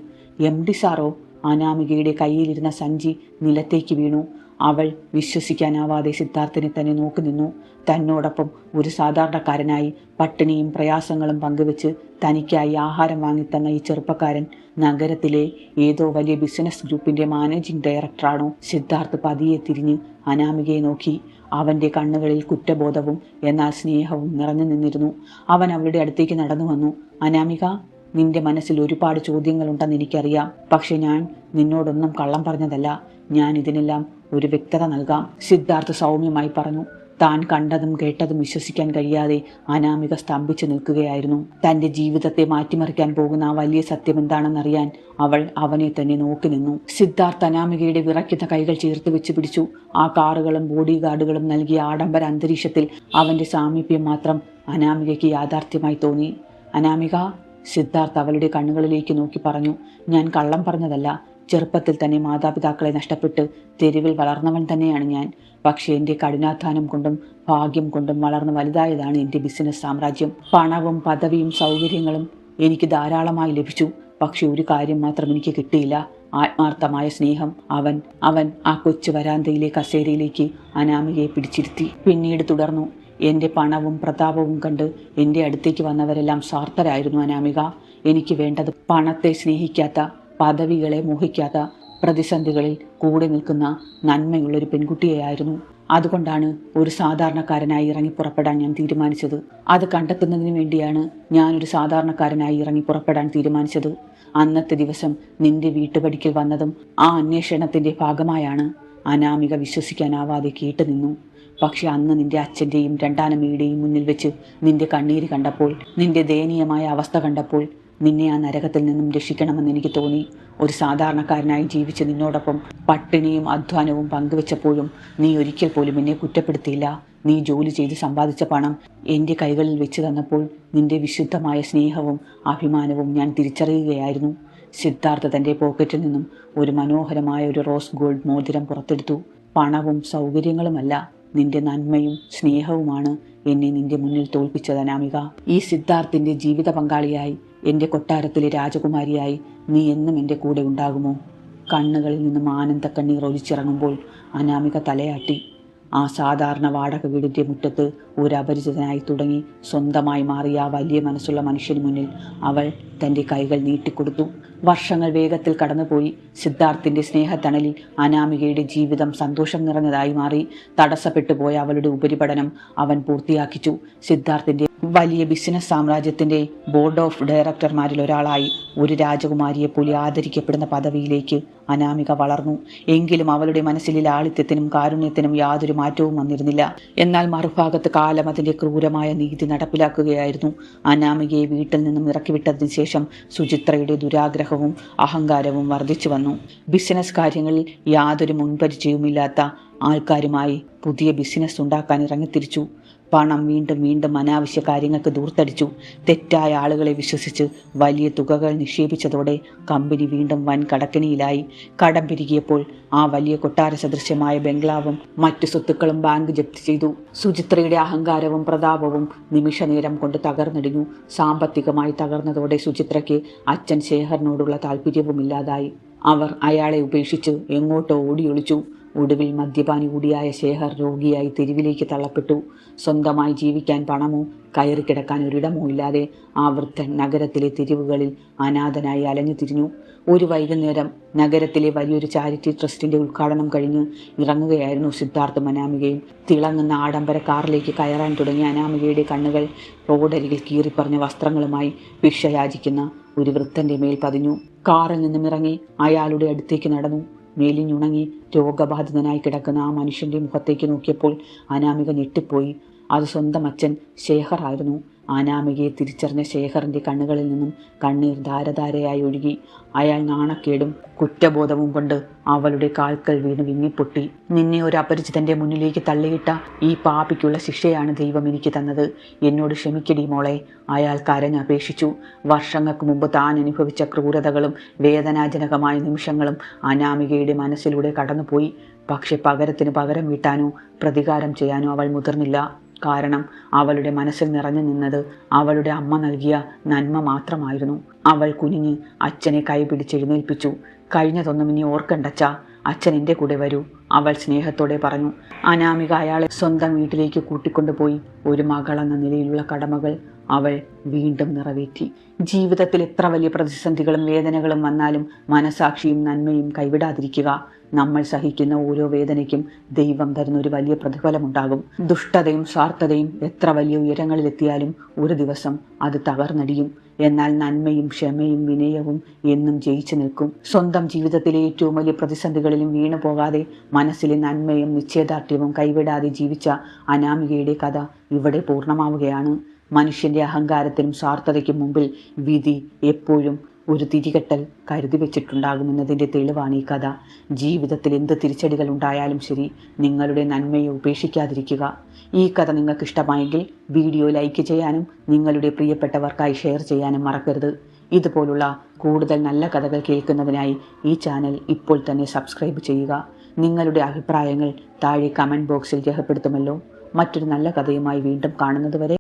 MD സാറോ? അനാമികയുടെ കയ്യിലിരുന്ന സഞ്ചി നിലത്തേക്ക് വീണു. അവൾ വിശ്വസിക്കാനാവാതെ സിദ്ധാർത്ഥിനെ തന്നെ നോക്കി നിന്നു. തന്നോടൊപ്പം ഒരു സാധാരണക്കാരനായി പട്ടിണിയും പ്രയാസങ്ങളും പങ്കുവെച്ച് തനിക്കായി ആഹാരം വാങ്ങിത്തന്ന ഈ ചെറുപ്പക്കാരൻ നഗരത്തിലെ ഏതോ വലിയ ബിസിനസ് ഗ്രൂപ്പിന്റെ മാനേജിംഗ് ഡയറക്ടറാണോ? സിദ്ധാർത്ഥ് പതിയെ തിരിഞ്ഞ് അനാമികയെ നോക്കി. അവൻ്റെ കണ്ണുകളിൽ കുറ്റബോധവും എന്നാൽ സ്നേഹവും നിറഞ്ഞു നിന്നിരുന്നു. അവൻ അവളുടെ അടുത്തേക്ക് നടന്നു വന്നു. അനാമിക, നിന്റെ മനസ്സിൽ ഒരുപാട് ചോദ്യങ്ങളുണ്ടെന്ന് എനിക്കറിയാം. പക്ഷെ ഞാൻ നിന്നോടൊന്നും കള്ളം പറഞ്ഞതല്ല. ഞാൻ ഇതിനെല്ലാം ഒരു വ്യക്തത നൽകാം, സിദ്ധാർത്ഥ് സൗമ്യമായി പറഞ്ഞു. താൻ കണ്ടതും കേട്ടതും വിശ്വസിക്കാൻ കഴിയാതെ അനാമിക സ്തംഭിച്ചു നിൽക്കുകയായിരുന്നു. തൻ്റെ ജീവിതത്തെ മാറ്റിമറിക്കാൻ പോകുന്ന ആ വലിയ സത്യം എന്താണെന്നറിയാൻ അവൾ അവനെ തന്നെ നോക്കി നിന്നു. സിദ്ധാർത്ഥ് അനാമികയുടെ വിറയ്ക്കുന്ന കൈകൾ ചേർത്ത് വെച്ച് പിടിച്ചു. ആ കാറുകളും ബോഡി ഗാർഡുകളും നൽകിയ ആഡംബര അന്തരീക്ഷത്തിൽ അവൻ്റെ സാമീപ്യം മാത്രം അനാമികയ്ക്ക് യാഥാർത്ഥ്യമായി തോന്നി. അനാമിക, സിദ്ധാർത്ഥ് അവളുടെ കണ്ണുകളിലേക്ക് നോക്കി പറഞ്ഞു. ഞാൻ കള്ളം പറഞ്ഞതല്ല. ചെറുപ്പത്തിൽ തന്നെ മാതാപിതാക്കളെ നഷ്ടപ്പെട്ട് തെരുവിൽ വളർന്നവൻ തന്നെയാണ് ഞാൻ. പക്ഷേ എൻ്റെ കഠിനാധ്വാനം കൊണ്ടും ഭാഗ്യം കൊണ്ടും വളർന്ന് വലുതായതാണ് എൻ്റെ ബിസിനസ് സാമ്രാജ്യം. പണവും പദവിയും സൗകര്യങ്ങളും എനിക്ക് ധാരാളമായി ലഭിച്ചു. പക്ഷെ ഒരു കാര്യം മാത്രം എനിക്ക് കിട്ടിയില്ല, ആത്മാർത്ഥമായ സ്നേഹം. അവൻ ആ കൊച്ചു വരാന്തയിലെ കസേരയിലേക്ക് അനാമികയെ പിടിച്ചിരുത്തി. പിന്നീട് തുടർന്നു. എൻ്റെ പണവും പ്രതാപവും കണ്ട് എൻ്റെ അടുത്തേക്ക് വന്നവരെല്ലാം സ്വാർത്ഥരായിരുന്നു അനാമിക. എനിക്ക് വേണ്ടത് പണത്തെ സ്നേഹിക്കാത്ത, പദവികളെ മോഹിക്കാത്ത, പ്രതിസന്ധികളിൽ കൂടെ നിൽക്കുന്ന നന്മയുള്ളൊരു പെൺകുട്ടിയെയായിരുന്നു. അതുകൊണ്ടാണ് ഒരു സാധാരണക്കാരനായി ഇറങ്ങി പുറപ്പെടാൻ ഞാൻ തീരുമാനിച്ചത്. അത് കണ്ടെത്തുന്നതിന് വേണ്ടിയാണ് ഞാനൊരു സാധാരണക്കാരനായി ഇറങ്ങി പുറപ്പെടാൻ തീരുമാനിച്ചത്. അന്നത്തെ ദിവസം നിന്റെ വീട്ടുപടിക്കൽ വന്നതും ആ അന്വേഷണത്തിൻ്റെ ഭാഗമായാണ്. അനാമിക വിശ്വസിക്കാനാവാതെ കേട്ടുനിന്നു. പക്ഷെ അന്ന് നിന്റെ അച്ഛൻ്റെയും രണ്ടാനമ്മയുടെയും മുന്നിൽ വെച്ച് നിന്റെ കണ്ണീര് കണ്ടപ്പോൾ, നിന്റെ ദയനീയമായ അവസ്ഥ കണ്ടപ്പോൾ, നിന്നെ ആ നരകത്തിൽ നിന്നും രക്ഷിക്കണമെന്ന് എനിക്ക് തോന്നി. ഒരു സാധാരണക്കാരനായി ജീവിച്ച് നിന്നോടൊപ്പം പട്ടിണിയും അധ്വാനവും പങ്കുവെച്ചപ്പോഴും നീ ഒരിക്കൽ പോലും എന്നെ കുറ്റപ്പെടുത്തിയില്ല. നീ ജോലി ചെയ്ത് സമ്പാദിച്ച പണം എൻ്റെ കൈകളിൽ വെച്ച് തന്നപ്പോൾ നിന്റെ വിശുദ്ധമായ സ്നേഹവും അഭിമാനവും ഞാൻ തിരിച്ചറിയുകയായിരുന്നു. സിദ്ധാർത്ഥ തൻ്റെ പോക്കറ്റിൽ നിന്നും ഒരു മനോഹരമായ ഒരു റോസ് ഗോൾഡ് മോതിരം പുറത്തെടുത്തു. പണവും സൗകര്യങ്ങളുമല്ല, നിന്റെ നന്മയും സ്നേഹവുമാണ് എന്നെ നിന്റെ മുന്നിൽ തോൽപ്പിച്ചത് അനാമിക. ഈ സിദ്ധാർത്ഥിൻ്റെ ജീവിത പങ്കാളിയായി, എൻ്റെ കൊട്ടാരത്തിലെ രാജകുമാരിയായി നീ എന്നും എൻ്റെ കൂടെ ഉണ്ടാകുമോ? കണ്ണുകളിൽ നിന്നും ആനന്ദ കണ്ണീർ ഒലിച്ചിറങ്ങുമ്പോൾ അനാമിക തലയാട്ടി. ആ സാധാരണ വാടക വീടിൻ്റെ മുറ്റത്ത് ഒരു അപരിചിതനായി തുടങ്ങി സ്വന്തമായി മാറിയ ആ വലിയ മനസ്സുള്ള മനുഷ്യന് മുന്നിൽ അവൾ തൻ്റെ കൈകൾ നീട്ടിക്കൊടുത്തു. വർഷങ്ങൾ വേഗത്തിൽ കടന്നുപോയി. സിദ്ധാർത്ഥിൻ്റെ സ്നേഹത്തണലിൽ അനാമികയുടെ ജീവിതം സന്തോഷം നിറഞ്ഞതായി മാറി. തടസ്സപ്പെട്ടു പോയ അവളുടെ ഉപരിപഠനം അവൻ പൂർത്തിയാക്കിച്ചു. സിദ്ധാർത്ഥിൻ്റെ വലിയ ബിസിനസ് സാമ്രാജ്യത്തിൻ്റെ ബോർഡ് ഓഫ് ഡയറക്ടർമാരിൽ ഒരാളായി, ഒരു രാജകുമാരിയെപ്പോലെ ആദരിക്കപ്പെടുന്ന പദവിയിലേക്ക് അനാമിക വളർന്നു. എങ്കിലും അവളുടെ മനസ്സിലെ ലാളിത്യത്തിനും കാരുണ്യത്തിനും യാതൊരു മാറ്റവും വന്നിരുന്നില്ല. എന്നാൽ മറുഭാഗത്ത് കാലം അതിൻ്റെ ക്രൂരമായ നീതി നടപ്പിലാക്കുകയായിരുന്നു. അനാമികയെ വീട്ടിൽ നിന്നും ഇറക്കിവിട്ടതിന് ശേഷം സുചിത്രയുടെ ദുരാഗ്രഹവും അഹങ്കാരവും വർദ്ധിച്ചു വന്നു. ബിസിനസ് കാര്യങ്ങളിൽ യാതൊരു മുൻപരിചയവുമില്ലാത്ത ആൾക്കാരുമായി പുതിയ ബിസിനസ് ഉണ്ടാക്കാൻ ഇറങ്ങിത്തിരിച്ചു. പണം വീണ്ടും വീണ്ടും അനാവശ്യ കാര്യങ്ങൾക്ക് ദൂർത്തടിച്ചു. തെറ്റായ ആളുകളെ വിശ്വസിച്ച് വലിയ തുകകൾ നിക്ഷേപിച്ചതോടെ കമ്പനി വീണ്ടും വൻ കടക്കെണിയിലായി. കടം പെരുകിയപ്പോൾ ആ വലിയ കൊട്ടാര സദൃശ്യമായ ബംഗ്ലാവും മറ്റു സ്വത്തുക്കളും ബാങ്ക് ജപ്തി ചെയ്തു. സുചിത്രയുടെ അഹങ്കാരവും പ്രതാപവും നിമിഷനേരം കൊണ്ട് തകർന്നിടിഞ്ഞു. സാമ്പത്തികമായി തകർന്നതോടെ സുചിത്രയ്ക്ക് അച്ഛൻ ശേഖറിനോടുള്ള താല്പര്യവുമില്ലാതായി. അവർ അയാളെ ഉപേക്ഷിച്ച് എങ്ങോട്ടോ ഓടിയൊളിച്ചു. ഒടുവിൽ മദ്യപാനി കൂടിയായ ശേഖർ രോഗിയായി തെരുവിലേക്ക് തള്ളപ്പെട്ടു. സ്വന്തമായി ജീവിക്കാൻ പണമോ കയറി കിടക്കാൻ ഒരിടമോ ഇല്ലാതെ ആ വൃദ്ധൻ നഗരത്തിലെ തെരുവുകളിൽ അനാഥനായി അലഞ്ഞു തിരിഞ്ഞു. ഒരു വൈകുന്നേരം നഗരത്തിലെ വലിയൊരു ചാരിറ്റി ട്രസ്റ്റിൻ്റെ ഉദ്ഘാടനം കഴിഞ്ഞ് ഇറങ്ങുകയായിരുന്നു സിദ്ധാർത്ഥും അനാമികയും. തിളങ്ങുന്ന ആഡംബര കാറിലേക്ക് കയറാൻ തുടങ്ങിയ അനാമികയുടെ കണ്ണുകൾ റോഡരികിൽ കീറിപ്പറഞ്ഞ വസ്ത്രങ്ങളുമായി ഭിക്ഷയാചിക്കുന്ന ഒരു വൃദ്ധൻ്റെ മേൽ പതിഞ്ഞു. കാറിൽ നിന്നും ഇറങ്ങി അയാളുടെ അടുത്തേക്ക് നടന്നു. മേലിഞ്ഞുണങ്ങി രോഗബാധിതനായി കിടക്കുന്ന ആ മനുഷ്യൻ്റെ മുഖത്തേക്ക് നോക്കിയപ്പോൾ അനാമിക ഞെട്ടിപ്പോയി. അത് സ്വന്തം അച്ഛൻ ശേഖർ ആയിരുന്നു. അനാമികയെ തിരിച്ചറിഞ്ഞ ശേഖറിൻ്റെ കണ്ണുകളിൽ നിന്നും കണ്ണീർ ധാരധാരയായി ഒഴുകി. അയാൾ നാണക്കേടും കുറ്റബോധവും കൊണ്ട് അവളുടെ കാൽക്കൽ വീണ് വിങ്ങിപ്പൊട്ടി. നിന്നെ ഒരു അപരിചിതൻ്റെ മുന്നിലേക്ക് തള്ളിയിട്ട ഈ പാപിക്കുള്ള ശിക്ഷയാണ് ദൈവം എനിക്ക് തന്നത്. എന്നോട് ക്ഷമിക്കടി മോളെ, അയാൾ കരഞ്ഞപേക്ഷിച്ചു. വർഷങ്ങൾക്ക് മുമ്പ് താൻ അനുഭവിച്ച ക്രൂരതകളും വേദനാജനകമായ നിമിഷങ്ങളും അനാമികയുടെ മനസ്സിലൂടെ കടന്നുപോയി. പക്ഷെ പകരത്തിന് പകരം വീട്ടാനോ പ്രതികാരം ചെയ്യാനോ അവൾ മുതിർന്നില്ല. കാരണം അവളുടെ മനസ്സിൽ നിറഞ്ഞു നിന്നത് അവളുടെ അമ്മ നൽകിയ നന്മ മാത്രമായിരുന്നു. അവൾ കുനിഞ്ഞ് അച്ഛനെ കൈപിടിച്ചെഴുന്നേൽപ്പിച്ചു. കഴിഞ്ഞതൊന്നും ഇനി ഓർക്കണ്ടച്ചാ, അച്ഛൻ എൻ്റെ കൂടെ വരൂ, അവൾ സ്നേഹത്തോടെ പറഞ്ഞു. അനാമിക അയാളെ സ്വന്തം വീട്ടിലേക്ക് കൂട്ടിക്കൊണ്ടുപോയി. ഒരു മകളെന്ന നിലയിലുള്ള കടമകൾ അവൾ വീണ്ടും നിറവേറ്റി. ജീവിതത്തിൽ എത്ര വലിയ പ്രതിസന്ധികളും വേദനകളും വന്നാലും മനസാക്ഷിയും നന്മയും കൈവിടാതിരിക്കുക. നമ്മൾ സഹിക്കുന്ന ഓരോ വേദനയ്ക്കും ദൈവം തരുന്ന ഒരു വലിയ പ്രതിഫലമുണ്ടാകും. ദുഷ്ടതയും സ്വാർത്ഥതയും എത്ര വലിയ ഉയരങ്ങളിലെത്തിയാലും ഒരു ദിവസം അത് തകർന്നടിയും. എന്നാൽ നന്മയും ക്ഷമയും വിനയവും എന്നും ജയിച്ചു നിൽക്കും. സ്വന്തം ജീവിതത്തിലെ ഏറ്റവും വലിയ പ്രതിസന്ധികളിലും വീണു പോകാതെ മനസ്സിലെ നന്മയും നിശ്ചയദാർഢ്യവും കൈവിടാതെ ജീവിച്ച അനാമികയുടെ കഥ ഇവിടെ പൂർണ്ണമാവുകയാണ്. മനുഷ്യൻ്റെ അഹങ്കാരത്തിനും സ്വാർത്ഥതയ്ക്കും മുമ്പിൽ വിധി എപ്പോഴും ഒരു തിരികെട്ടൽ കരുതി വെച്ചിട്ടുണ്ടാകുമെന്നതിൻ്റെ തെളിവാണ് ഈ കഥ. ജീവിതത്തിൽ എന്ത് തിരിച്ചടികൾ ഉണ്ടായാലും ശരി, നിങ്ങളുടെ നന്മയെ ഉപേക്ഷിക്കാതിരിക്കുക. ഈ കഥ നിങ്ങൾക്ക് ഇഷ്ടമായെങ്കിൽ വീഡിയോ ലൈക്ക് ചെയ്യാനും നിങ്ങളുടെ പ്രിയപ്പെട്ടവർക്കായി ഷെയർ ചെയ്യാനും മറക്കരുത്. ഇതുപോലുള്ള കൂടുതൽ നല്ല കഥകൾ കേൾക്കുന്നതിനായി ഈ ചാനൽ ഇപ്പോൾ തന്നെ സബ്സ്ക്രൈബ് ചെയ്യുക. നിങ്ങളുടെ അഭിപ്രായങ്ങൾ താഴെ കമൻറ്റ് ബോക്സിൽ രേഖപ്പെടുത്തുമല്ലോ. മറ്റൊരു നല്ല കഥയുമായി വീണ്ടും കാണുന്നതുവരെ